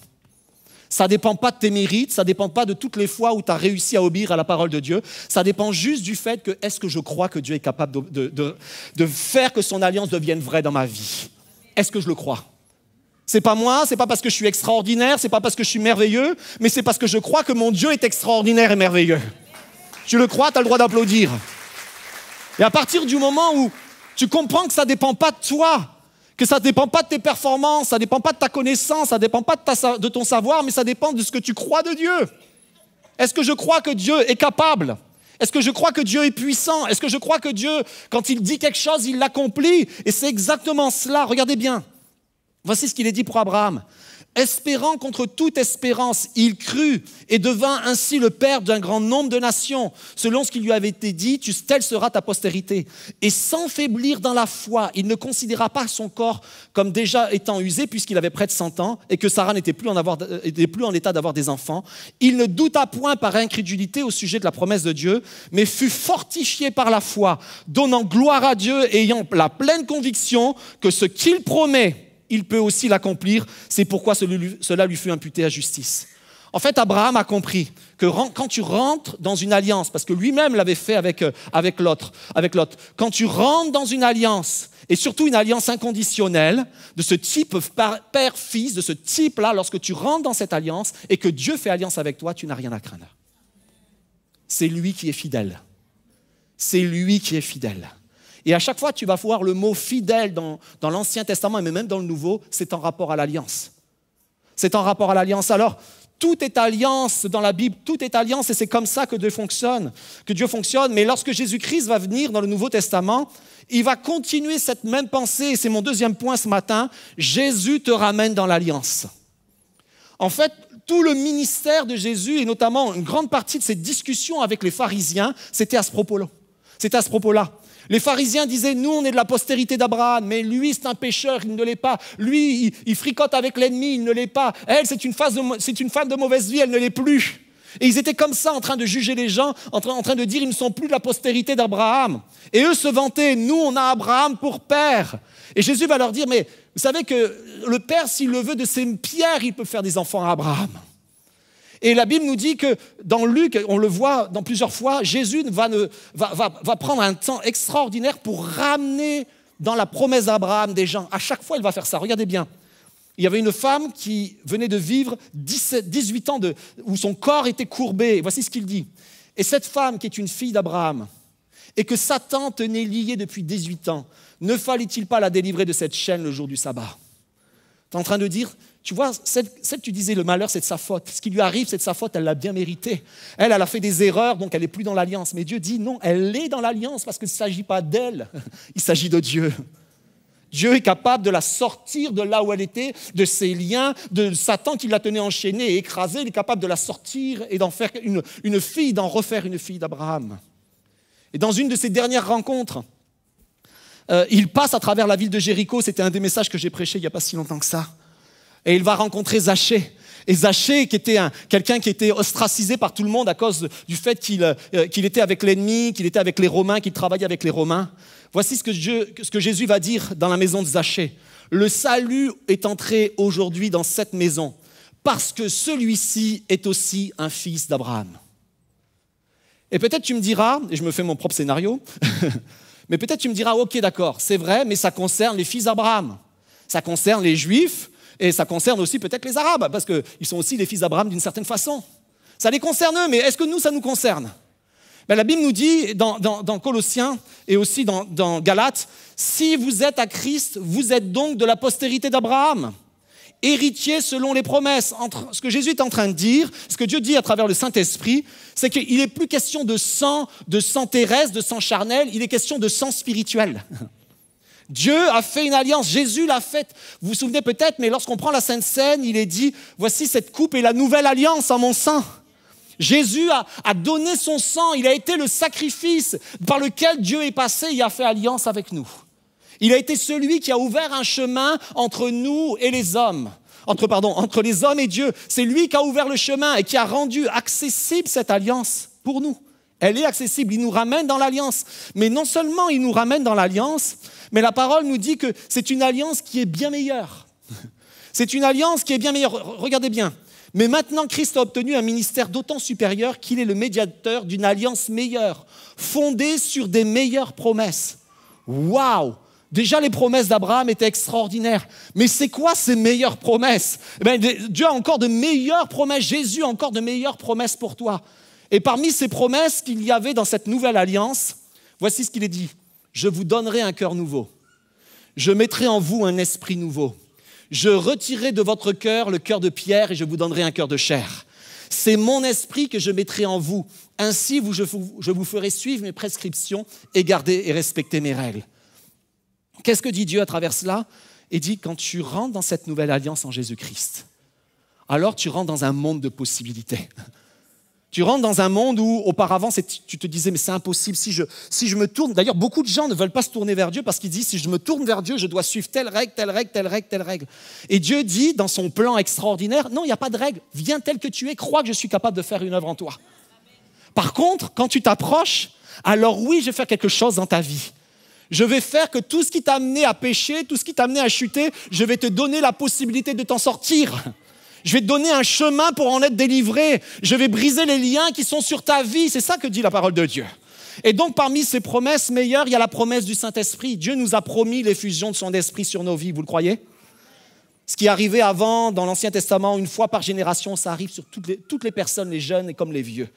Ça ne dépend pas de tes mérites, ça ne dépend pas de toutes les fois où tu as réussi à obéir à la parole de Dieu. Ça dépend juste du fait que est-ce que je crois que Dieu est capable de faire que son alliance devienne vraie dans ma vie ? Est-ce que je le crois ? C'est pas moi, c'est pas parce que je suis extraordinaire, c'est pas parce que je suis merveilleux, mais c'est parce que je crois que mon Dieu est extraordinaire et merveilleux. Tu le crois, tu as le droit d'applaudir. Et à partir du moment où tu comprends que ça ne dépend pas de toi, que ça ne dépend pas de tes performances, ça ne dépend pas de ta connaissance, ça ne dépend pas de ton savoir, mais ça dépend de ce que tu crois de Dieu. Est-ce que je crois que Dieu est capable? Est-ce que je crois que Dieu est puissant? Est-ce que je crois que Dieu, quand il dit quelque chose, il l'accomplit? Et c'est exactement cela. Regardez bien. Voici ce qu'il est dit pour Abraham. Espérant contre toute espérance, il crut et devint ainsi le père d'un grand nombre de nations, selon ce qui lui avait été dit, telle sera ta postérité. Et sans faiblir dans la foi, il ne considéra pas son corps comme déjà étant usé, puisqu'il avait près de 100 ans, et que Sarah n'était plus en état d'avoir des enfants. Il ne douta point par incrédulité au sujet de la promesse de Dieu, mais fut fortifié par la foi, donnant gloire à Dieu, ayant la pleine conviction que ce qu'il promet, il peut aussi l'accomplir. C'est pourquoi cela lui fut imputé à justice. En fait, Abraham a compris que quand tu rentres dans une alliance, parce que lui-même l'avait fait avec Lot, quand tu rentres dans une alliance, et surtout une alliance inconditionnelle, de ce type père-fils, de ce type-là, lorsque tu rentres dans cette alliance et que Dieu fait alliance avec toi, tu n'as rien à craindre. C'est lui qui est fidèle. C'est lui qui est fidèle. Et à chaque fois, tu vas voir le mot fidèle dans l'Ancien Testament, mais même dans le Nouveau, c'est en rapport à l'alliance. C'est en rapport à l'alliance. Alors, tout est alliance dans la Bible, tout est alliance et c'est comme ça que Dieu fonctionne. Mais lorsque Jésus-Christ va venir dans le Nouveau Testament, il va continuer cette même pensée. Et c'est mon deuxième point ce matin. Jésus te ramène dans l'alliance. En fait, tout le ministère de Jésus, et notamment une grande partie de ses discussions avec les pharisiens, c'était à ce propos-là. Les pharisiens disaient, nous, on est de la postérité d'Abraham, mais lui, c'est un pécheur, il ne l'est pas. Lui, il fricote avec l'ennemi, il ne l'est pas. Elle, c'est une femme de mauvaise vie, elle ne l'est plus. Et ils étaient comme ça, en train de juger les gens, en train de dire, ils ne sont plus de la postérité d'Abraham. Et eux se vantaient, nous, on a Abraham pour père. Et Jésus va leur dire, mais vous savez que le père, s'il le veut de ses pierres, il peut faire des enfants à Abraham. Et la Bible nous dit que dans Luc, on le voit dans plusieurs fois, Jésus va prendre un temps extraordinaire pour ramener dans la promesse d'Abraham des gens. À chaque fois, il va faire ça. Regardez bien. Il y avait une femme qui venait de vivre 18 ans où son corps était courbé. Voici ce qu'il dit. Et cette femme qui est une fille d'Abraham et que Satan tenait liée depuis 18 ans, ne fallait-il pas la délivrer de cette chaîne le jour du sabbat? Tu es en train de dire, tu vois, celle tu disais, le malheur, c'est de sa faute. Ce qui lui arrive, c'est de sa faute, elle l'a bien mérité. Elle a fait des erreurs, donc elle n'est plus dans l'alliance. Mais Dieu dit, non, elle est dans l'alliance parce qu'il ne s'agit pas d'elle, il s'agit de Dieu. Dieu est capable de la sortir de là où elle était, de ses liens, de Satan qui la tenait enchaînée et écrasée. Il est capable de la sortir et d'en faire une fille, d'en refaire une fille d'Abraham. Et dans une de ses dernières rencontres, il passe à travers la ville de Jéricho. C'était un des messages que j'ai prêché il n'y a pas si longtemps que ça. Et il va rencontrer Zachée. Et Zachée, qui était quelqu'un qui était ostracisé par tout le monde à cause du fait qu'il était avec l'ennemi, qu'il était avec les Romains, qu'il travaillait avec les Romains. Voici ce que Jésus va dire dans la maison de Zachée. Le salut est entré aujourd'hui dans cette maison parce que celui-ci est aussi un fils d'Abraham. Et peut-être tu me diras, et je me fais mon propre scénario, mais peut-être tu me diras, ok, d'accord, c'est vrai, mais ça concerne les fils d'Abraham. Ça concerne les Juifs, et ça concerne aussi peut-être les Arabes, parce qu'ils sont aussi les fils d'Abraham d'une certaine façon. Ça les concerne eux, mais est-ce que nous, ça nous concerne? La Bible nous dit dans Colossiens et aussi dans Galates, si vous êtes à Christ, vous êtes donc de la postérité d'Abraham, héritier selon les promesses. Ce que Jésus est en train de dire, ce que Dieu dit à travers le Saint-Esprit, c'est qu'il n'est plus question de sang terrestre, de sang charnel, il est question de sang spirituel. Dieu a fait une alliance, Jésus l'a faite. Vous vous souvenez peut-être, mais lorsqu'on prend la Sainte Seine, il est dit, voici cette coupe est la nouvelle alliance en mon sang. Jésus a donné son sang, il a été le sacrifice par lequel Dieu est passé et a fait alliance avec nous. Il a été celui qui a ouvert un chemin entre nous et les hommes, entre les hommes et Dieu. C'est lui qui a ouvert le chemin et qui a rendu accessible cette alliance pour nous. Elle est accessible, il nous ramène dans l'alliance. Mais non seulement il nous ramène dans l'alliance, mais la parole nous dit que c'est une alliance qui est bien meilleure. C'est une alliance qui est bien meilleure. Regardez bien. Mais maintenant, Christ a obtenu un ministère d'autant supérieur qu'il est le médiateur d'une alliance meilleure, fondée sur des meilleures promesses. Waouh! Déjà, les promesses d'Abraham étaient extraordinaires. Mais c'est quoi ces meilleures promesses? Dieu a encore de meilleures promesses. Jésus a encore de meilleures promesses pour toi. Et parmi ces promesses qu'il y avait dans cette nouvelle alliance, Voici ce qu'il est dit. Je vous donnerai un cœur nouveau. Je mettrai en vous un esprit nouveau. Je retirerai de votre cœur le cœur de pierre et je vous donnerai un cœur de chair. C'est mon esprit que je mettrai en vous. Ainsi, je vous ferai suivre mes prescriptions et garder et respecter mes règles. Qu'est-ce que dit Dieu à travers cela? Il dit, quand tu rentres dans cette nouvelle alliance en Jésus-Christ, alors tu rentres dans un monde de possibilités. Tu rentres dans un monde où, auparavant, tu te disais, mais c'est impossible, si je me tourne... D'ailleurs, beaucoup de gens ne veulent pas se tourner vers Dieu parce qu'ils disent, si je me tourne vers Dieu, je dois suivre telle règle, telle règle, telle règle, telle règle. Et Dieu dit, dans son plan extraordinaire, non, il n'y a pas de règle. Viens tel que tu es, crois que je suis capable de faire une œuvre en toi. Par contre, quand tu t'approches, alors oui, je vais faire quelque chose dans ta vie. Je vais faire que tout ce qui t'a amené à pécher, tout ce qui t'a amené à chuter, je vais te donner la possibilité de t'en sortir. Je vais te donner un chemin pour en être délivré. Je vais briser les liens qui sont sur ta vie. C'est ça que dit la parole de Dieu. Et donc, parmi ces promesses meilleures, il y a la promesse du Saint-Esprit. Dieu nous a promis l'effusion de son esprit sur nos vies. Vous le croyez? Ce qui arrivait avant, dans l'Ancien Testament, une fois par génération, ça arrive sur toutes les personnes, les jeunes et comme les vieux.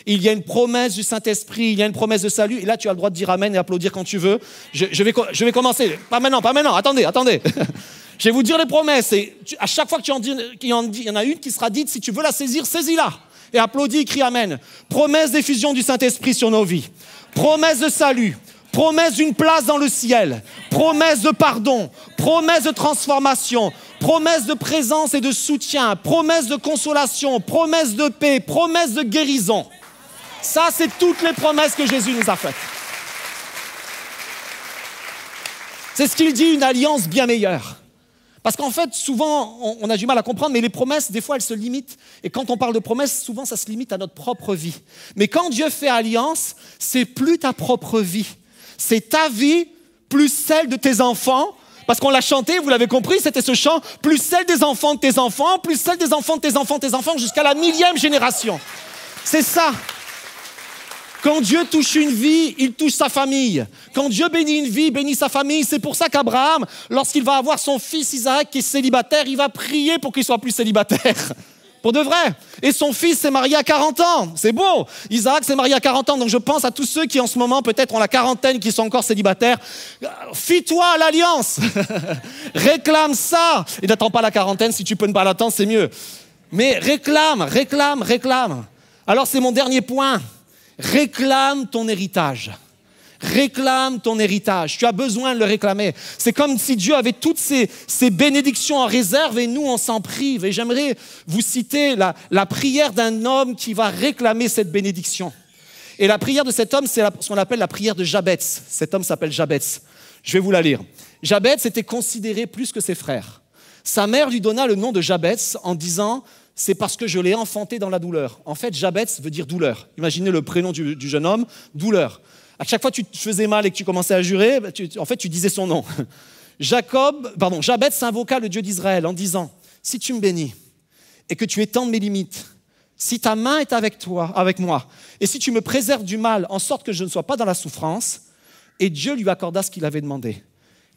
Il y a une promesse du Saint-Esprit, il y a une promesse de salut. Et là, tu as le droit de dire Amen et applaudir quand tu veux. Je vais commencer. Pas maintenant. Attendez. Je vais vous dire les promesses. Et à chaque fois qu'il y en a une qui sera dite, si tu veux la saisir, saisis-la. Et applaudis, crie Amen. Promesse d'effusion du Saint-Esprit sur nos vies. Promesse de salut. Promesse d'une place dans le ciel. Promesse de pardon. Promesse de transformation. Promesse de présence et de soutien. Promesse de consolation. Promesse de paix. Promesse de guérison. Ça, c'est toutes les promesses que Jésus nous a faites. C'est ce qu'il dit, une alliance bien meilleure. Parce qu'en fait, souvent, on a du mal à comprendre, mais les promesses, des fois, elles se limitent. Et quand on parle de promesses, souvent, ça se limite à notre propre vie. Mais quand Dieu fait alliance, c'est plus ta propre vie. C'est ta vie, plus celle de tes enfants. Parce qu'on l'a chanté, vous l'avez compris, c'était ce chant, plus celle des enfants de tes enfants, plus celle des enfants de tes enfants, jusqu'à la 1000e génération. C'est ça. Quand Dieu touche une vie, il touche sa famille. Quand Dieu bénit une vie, il bénit sa famille. C'est pour ça qu'Abraham, lorsqu'il va avoir son fils Isaac qui est célibataire, il va prier pour qu'il soit plus célibataire. Pour de vrai. Et son fils s'est marié à 40 ans. C'est beau. Isaac s'est marié à 40 ans. Donc je pense à tous ceux qui en ce moment peut-être ont la quarantaine, qui sont encore célibataires. Fie-toi à l'alliance. Réclame ça. Et n'attends pas la quarantaine. Si tu peux ne pas l'attendre, c'est mieux. Mais réclame. Alors c'est mon dernier point. Réclame ton héritage. Réclame ton héritage. Tu as besoin de le réclamer. C'est comme si Dieu avait toutes ces bénédictions en réserve et nous, on s'en prive. Et j'aimerais vous citer la prière d'un homme qui va réclamer cette bénédiction. Et la prière de cet homme, c'est ce qu'on appelle la prière de Jabez. Cet homme s'appelle Jabez. Je vais vous la lire. Jabez était considéré plus que ses frères. Sa mère lui donna le nom de Jabez en disant... c'est parce que je l'ai enfanté dans la douleur. En fait, Jabez veut dire douleur. Imaginez le prénom du jeune homme, douleur. À chaque fois que tu te faisais mal et que tu commençais à jurer, tu disais son nom. Jabez invoqua le Dieu d'Israël en disant, si tu me bénis et que tu étends mes limites, si ta main est avec moi, et si tu me préserves du mal en sorte que je ne sois pas dans la souffrance, et Dieu lui accorda ce qu'il avait demandé.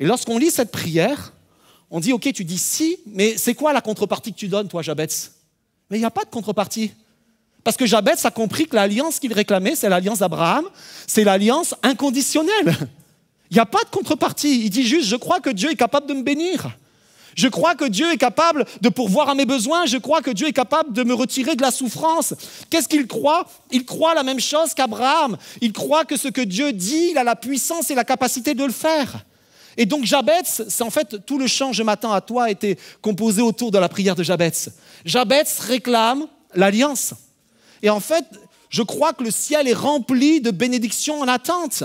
Et lorsqu'on lit cette prière, on dit, ok, tu dis si, mais c'est quoi la contrepartie que tu donnes, toi, Jabez? Mais il n'y a pas de contrepartie. Parce que Jabez a compris que l'alliance qu'il réclamait, c'est l'alliance d'Abraham, c'est l'alliance inconditionnelle. Il n'y a pas de contrepartie. Il dit juste, je crois que Dieu est capable de me bénir. Je crois que Dieu est capable de pourvoir à mes besoins. Je crois que Dieu est capable de me retirer de la souffrance. Qu'est-ce qu'il croit? Il croit la même chose qu'Abraham. Il croit que ce que Dieu dit, il a la puissance et la capacité de le faire. Et donc Jabez, c'est en fait tout le chant « Je m'attends à toi » était composé autour de la prière de Jabez. Jabez réclame l'alliance. Et en fait, je crois que le ciel est rempli de bénédictions en attente.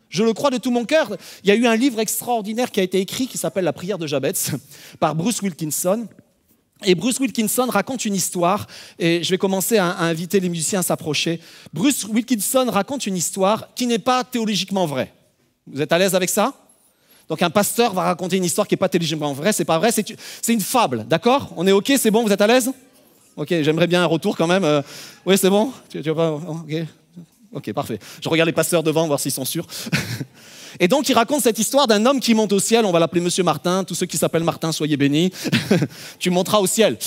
Je le crois de tout mon cœur. Il y a eu un livre extraordinaire qui a été écrit qui s'appelle « La prière de Jabez » par Bruce Wilkinson. Et Bruce Wilkinson raconte une histoire, et je vais commencer à inviter les musiciens à s'approcher. Bruce Wilkinson raconte une histoire qui n'est pas théologiquement vraie. Vous êtes à l'aise avec ça? Donc un pasteur va raconter une histoire qui n'est pas théologiquement vraie, c'est pas vrai, c'est une fable, d'accord? On est OK, c'est bon, vous êtes à l'aise? OK, j'aimerais bien un retour quand même. Oui, c'est bon? Tu veux pas? OK, parfait. Je regarde les pasteurs devant, voir s'ils sont sûrs. Et donc, il raconte cette histoire d'un homme qui monte au ciel. On va l'appeler Monsieur Martin. Tous ceux qui s'appellent Martin, soyez bénis. Tu monteras au ciel.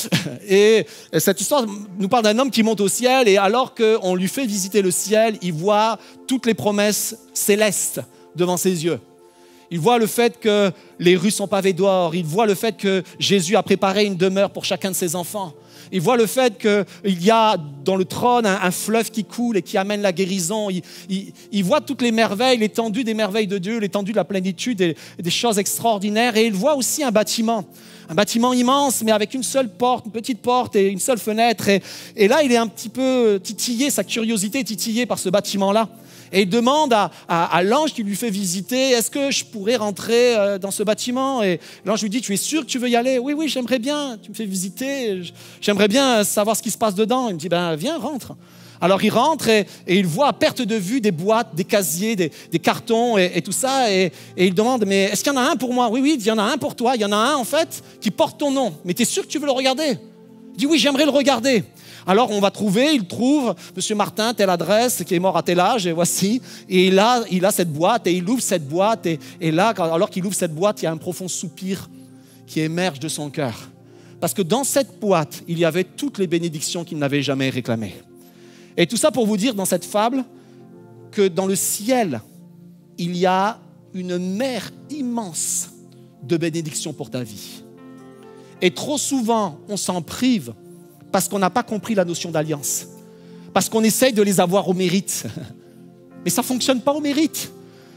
Et cette histoire nous parle d'un homme qui monte au ciel. Et alors qu'on lui fait visiter le ciel, il voit toutes les promesses célestes devant ses yeux. Il voit le fait que les rues sont pavées d'or. Il voit le fait que Jésus a préparé une demeure pour chacun de ses enfants. Il voit le fait qu'il y a dans le trône un fleuve qui coule et qui amène la guérison. Il voit toutes les merveilles, l'étendue des merveilles de Dieu, l'étendue de la plénitude et des choses extraordinaires. Et il voit aussi un bâtiment immense, mais avec une seule porte, une petite porte et une seule fenêtre. Et là, il est un petit peu titillé, sa curiosité est titillée par ce bâtiment-là. Et il demande à l'ange qui lui fait visiter, est-ce que je pourrais rentrer dans ce bâtiment? Et l'ange lui dit, tu es sûr que tu veux y aller? Oui, oui, j'aimerais bien, tu me fais visiter, j'aimerais bien savoir ce qui se passe dedans. Il me dit, ben viens, rentre. Alors il rentre et il voit à perte de vue des boîtes, des casiers, des cartons et tout ça. Et il demande, mais est-ce qu'il y en a un pour moi? Oui, oui, il y en a un pour toi. Il y en a un en fait qui porte ton nom. Mais tu es sûr que tu veux le regarder? Il dit, oui, j'aimerais le regarder. Alors on va trouver, il trouve, Monsieur Martin, telle adresse, qui est mort à tel âge, et voici. Et il a cette boîte, et il ouvre cette boîte, et là, alors qu'il ouvre cette boîte, il y a un profond soupir qui émerge de son cœur. Parce que dans cette boîte, il y avait toutes les bénédictions qu'il n'avait jamais réclamées. Et tout ça pour vous dire dans cette fable que dans le ciel, il y a une mer immense de bénédictions pour ta vie. Et trop souvent, on s'en prive parce qu'on n'a pas compris la notion d'alliance, parce qu'on essaye de les avoir au mérite. Mais ça ne fonctionne pas au mérite.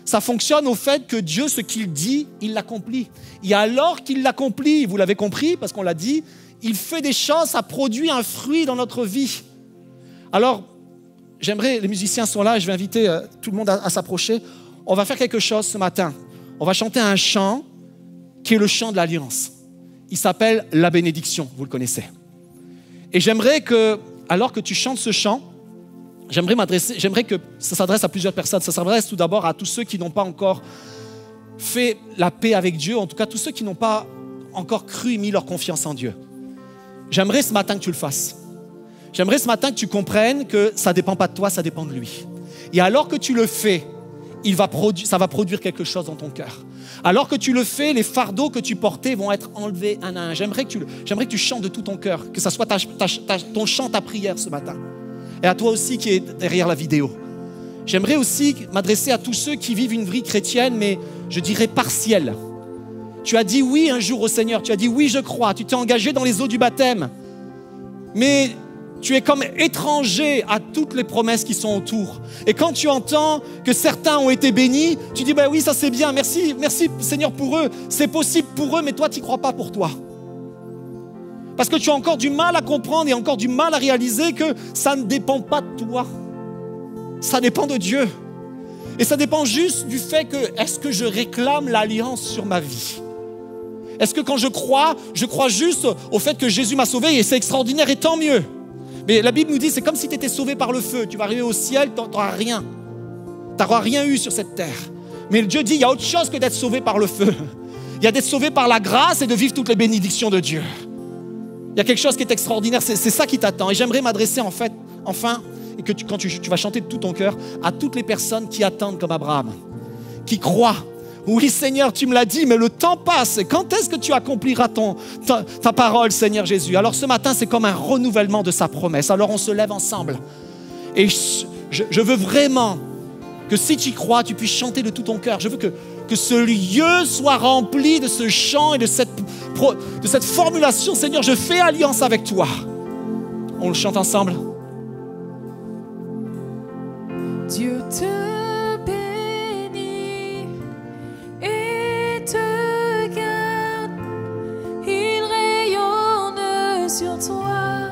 Ça fonctionne au fait que Dieu, ce qu'il dit, il l'accomplit. Et alors qu'il l'accomplit, vous l'avez compris, parce qu'on l'a dit, il fait des choses, ça produit un fruit dans notre vie. Alors, les musiciens sont là, et je vais inviter tout le monde à s'approcher. On va faire quelque chose ce matin. On va chanter un chant qui est le chant de l'alliance. Il s'appelle « La bénédiction », vous le connaissez. Et j'aimerais que, alors que tu chantes ce chant, j'aimerais que ça s'adresse à plusieurs personnes. Ça s'adresse tout d'abord à tous ceux qui n'ont pas encore fait la paix avec Dieu, en tout cas tous ceux qui n'ont pas encore cru et mis leur confiance en Dieu. J'aimerais ce matin que tu le fasses. J'aimerais ce matin que tu comprennes que ça ne dépend pas de toi, ça dépend de lui. Et alors que tu le fais, ça va produire quelque chose dans ton cœur. Alors que tu le fais, les fardeaux que tu portais vont être enlevés un à un. J'aimerais que tu chantes de tout ton cœur, que ça soit ton chant, ta prière ce matin. Et à toi aussi qui est derrière la vidéo. J'aimerais aussi m'adresser à tous ceux qui vivent une vie chrétienne, mais je dirais partielle. Tu as dit oui un jour au Seigneur, tu as dit oui je crois, tu t'es engagé dans les eaux du baptême. Mais tu es comme étranger à toutes les promesses qui sont autour. Et quand tu entends que certains ont été bénis, tu dis, ben oui, ça c'est bien, merci Seigneur pour eux. C'est possible pour eux, mais toi, tu n'y crois pas pour toi. Parce que tu as encore du mal à comprendre et encore du mal à réaliser que ça ne dépend pas de toi. Ça dépend de Dieu. Et ça dépend juste du fait que, est-ce que je réclame l'alliance sur ma vie? Est-ce que quand je crois juste au fait que Jésus m'a sauvé et c'est extraordinaire et tant mieux. Mais la Bible nous dit, c'est comme si tu étais sauvé par le feu. Tu vas arriver au ciel, tu n'auras rien. Tu n'auras rien eu sur cette terre. Mais Dieu dit, il y a autre chose que d'être sauvé par le feu. Il y a d'être sauvé par la grâce et de vivre toutes les bénédictions de Dieu. Il y a quelque chose qui est extraordinaire. C'est ça qui t'attend. Et j'aimerais m'adresser enfin, et que quand tu vas chanter de tout ton cœur, à toutes les personnes qui attendent comme Abraham, qui croient. Oui, Seigneur, tu me l'as dit, mais le temps passe. Quand est-ce que tu accompliras ta parole, Seigneur Jésus? Alors ce matin, c'est comme un renouvellement de sa promesse. Alors on se lève ensemble. Et je veux vraiment que si tu crois, tu puisses chanter de tout ton cœur. Je veux que ce lieu soit rempli de ce chant et de cette formulation. Seigneur, je fais alliance avec toi. On le chante ensemble. Dieu te bénit et te garde. Il rayonne sur toi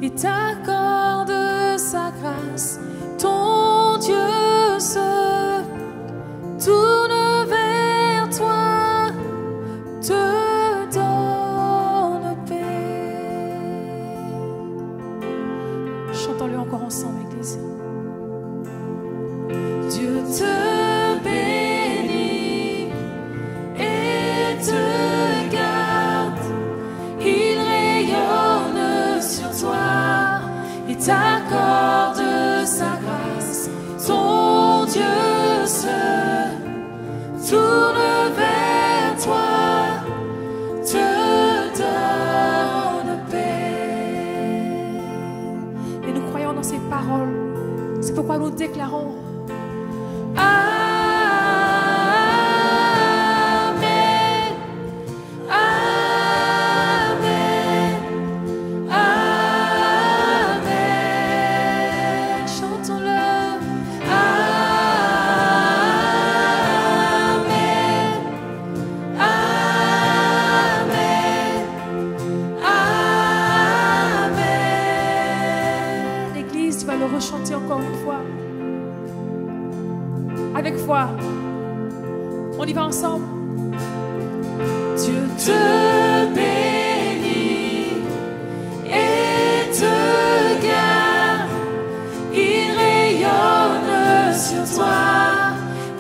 et t'accorde sa grâce. Ton Dieu se tourne vers toi, te donne paix. Chantons-le encore ensemble, Église. Dieu te bénit et te garde. Il rayonne sur toi et t'accorde sa grâce. Ton Dieu se parole. C'est pourquoi nous déclarons Amen. Amen. Amen. Chantons-le. Amen. Amen. Amen. L'Église, tu vas le rechanter encore une fois. Avec foi. On y va ensemble. Dieu te bénit et te garde. Il rayonne sur toi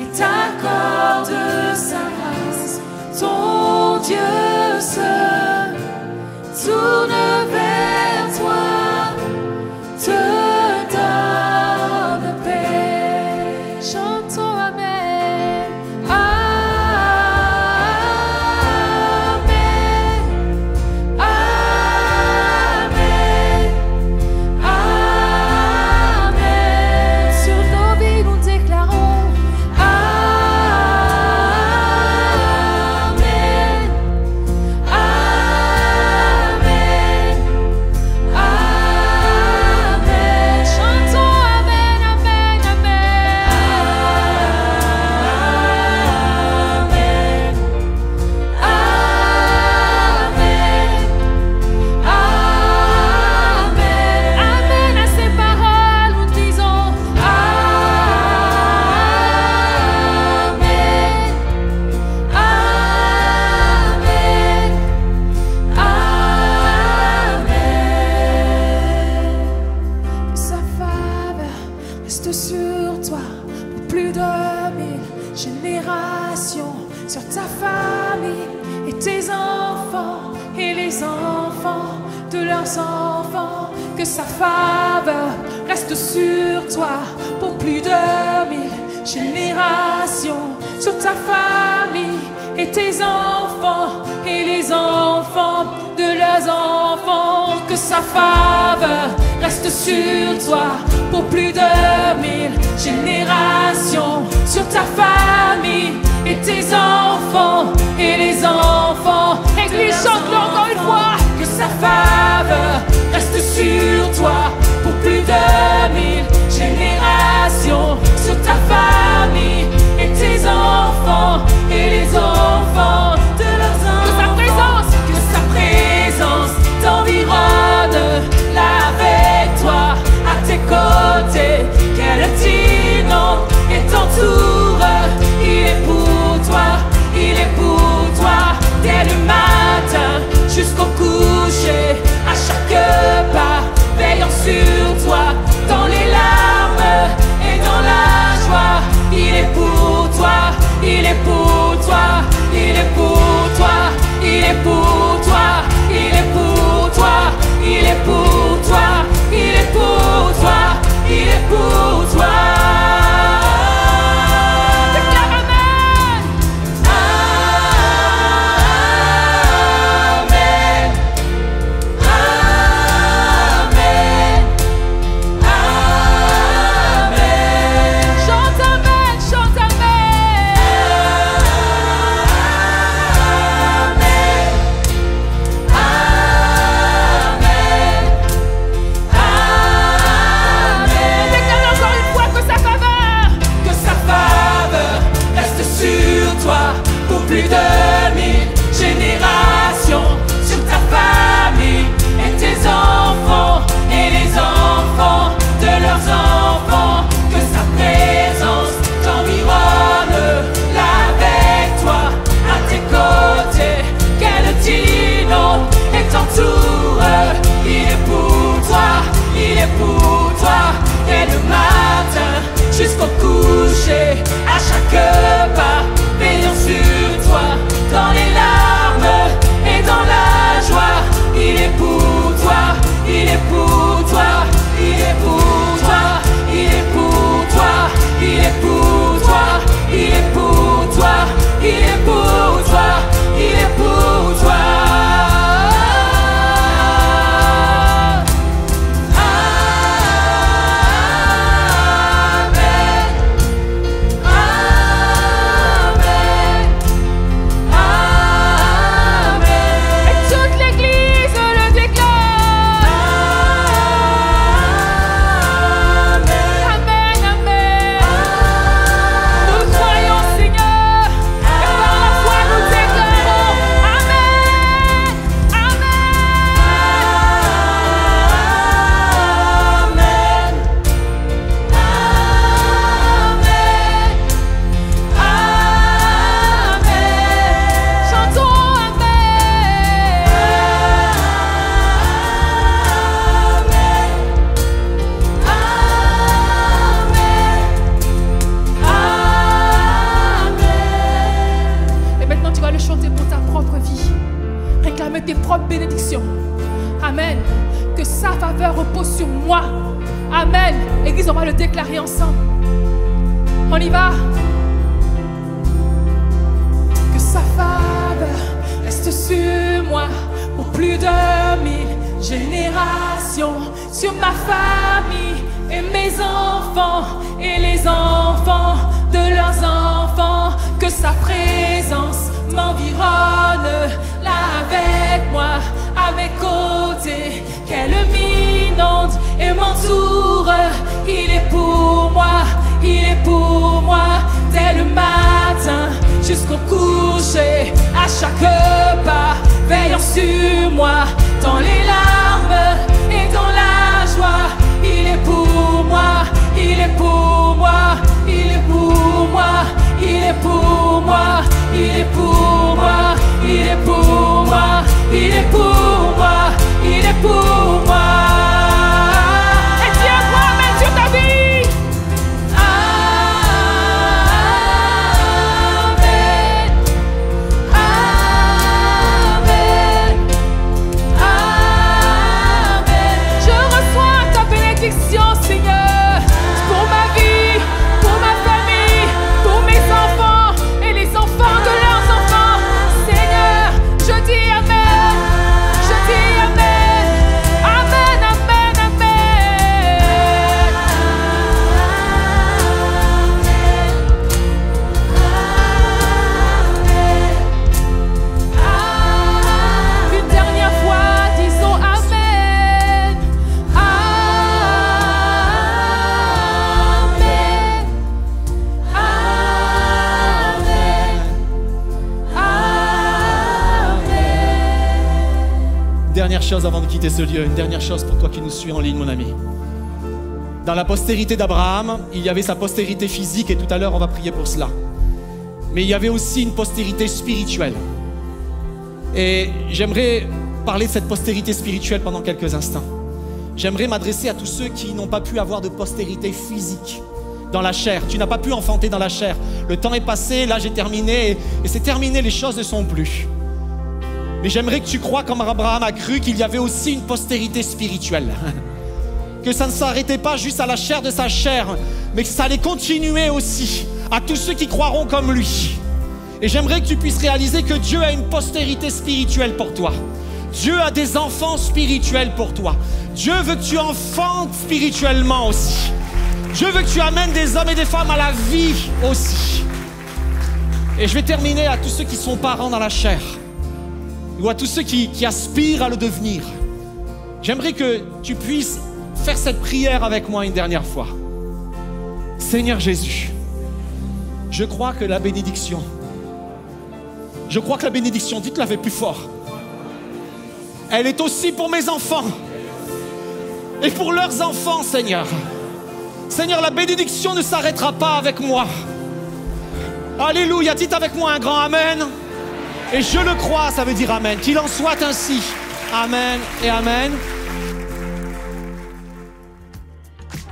et t'accorde sa grâce. Ton Dieu se tourne vers toi, te donne paix. Chantons Amen. Amen. Amen. Amen. Sur nos vies, nous déclarons Amen. Amen. Amen. Chantons Amen, Amen, Amen. Amen. Amen. Amen à ces paroles, nous disons Amen. Amen. Amen. Que sa faveur reste sur toi pour plus de 1000 générations, sur ta famille et tes enfants et les enfants de leurs enfants. Que sa faveur reste sur toi pour plus de 1000 générations, sur ta famille et tes enfants et les enfants de leurs enfants. Que sa faveur reste sur toi pour plus de 1000 générations, sur ta famille et tes enfants et les enfants. Église, chante-le encore une fois. Que sa faveur reste sur toi pour plus de 1000 générations, sur ta famille et tes enfants et les enfants de leurs enfants. Que sa présence t'environne là avec toi, à tes côtés, qu'elle t'inonde et t'entoure. Il est pour toi, il est pour toi, dès le matin jusqu'au coucher, à chaque faveur repose sur moi. Amen. Église, on va le déclarer ensemble. On y va. Que sa faveur reste sur moi pour plus de 1000 générations, sur ma famille et mes enfants et les enfants de leurs enfants. Que sa présence m'environne, là avec moi, à mes côtés, qu'elle m'inonde et m'entoure. Il est pour moi, il est pour moi, dès le matin jusqu'au coucher, à chaque pas, veillant sur moi, dans les larmes et dans la joie. Il est pour moi, il est pour moi, il est pour moi, il est pour moi, il est pour moi, il est pour moi, il est pour moi, il est pour moi. Et Dieu promène sur ta vie. Amen, amen, amen. Je reçois ta bénédiction, Seigneur, pour ma vie, pour ma famille, pour mes enfants et les enfants de leurs enfants. Seigneur, je dis amen, je dis amen, amen, amen, amen. Une dernière fois, disons amen, amen, amen. Dernière chose avant de quitter ce lieu, une dernière chose pour toi qui nous suis en ligne, mon ami. Dans la postérité d'Abraham, il y avait sa postérité physique et tout à l'heure, on va prier pour cela. Mais il y avait aussi une postérité spirituelle. Et j'aimerais parler de cette postérité spirituelle pendant quelques instants. J'aimerais m'adresser à tous ceux qui n'ont pas pu avoir de postérité physique dans la chair. Tu n'as pas pu enfanter dans la chair. Le temps est passé, là j'ai terminé et c'est terminé, les choses ne sont plus. Mais j'aimerais que tu crois comme Abraham a cru qu'il y avait aussi une postérité spirituelle. Que ça ne s'arrêtait pas juste à la chair de sa chair, mais que ça allait continuer aussi à tous ceux qui croiront comme lui. Et j'aimerais que tu puisses réaliser que Dieu a une postérité spirituelle pour toi. Dieu a des enfants spirituels pour toi. Dieu veut que tu enfantes spirituellement aussi. Dieu veut que tu amènes des hommes et des femmes à la vie aussi. Et je vais terminer à tous ceux qui sont parents dans la chair, ou à tous ceux qui aspirent à le devenir. J'aimerais que tu puisses faire cette prière avec moi une dernière fois. Seigneur Jésus, je crois que la bénédiction, dites-la avec plus fort, elle est aussi pour mes enfants et pour leurs enfants, Seigneur. Seigneur, la bénédiction ne s'arrêtera pas avec moi. Alléluia, dites avec moi un grand Amen. Et je le crois, ça veut dire Amen. Qu'il en soit ainsi. Amen et Amen.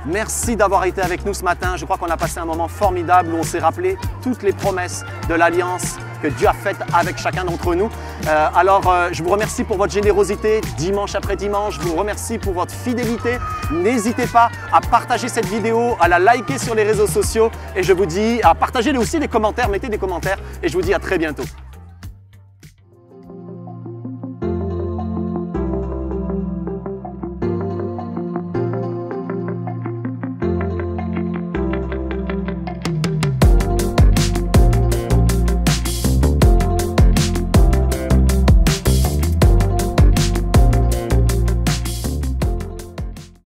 Merci d'avoir été avec nous ce matin. Je crois qu'on a passé un moment formidable où on s'est rappelé toutes les promesses de l'Alliance que Dieu a faites avec chacun d'entre nous. Je vous remercie pour votre générosité dimanche après dimanche. Je vous remercie pour votre fidélité. N'hésitez pas à partager cette vidéo, à la liker sur les réseaux sociaux. Et je vous dis à partager aussi les commentaires, mettez des commentaires. Et je vous dis à très bientôt.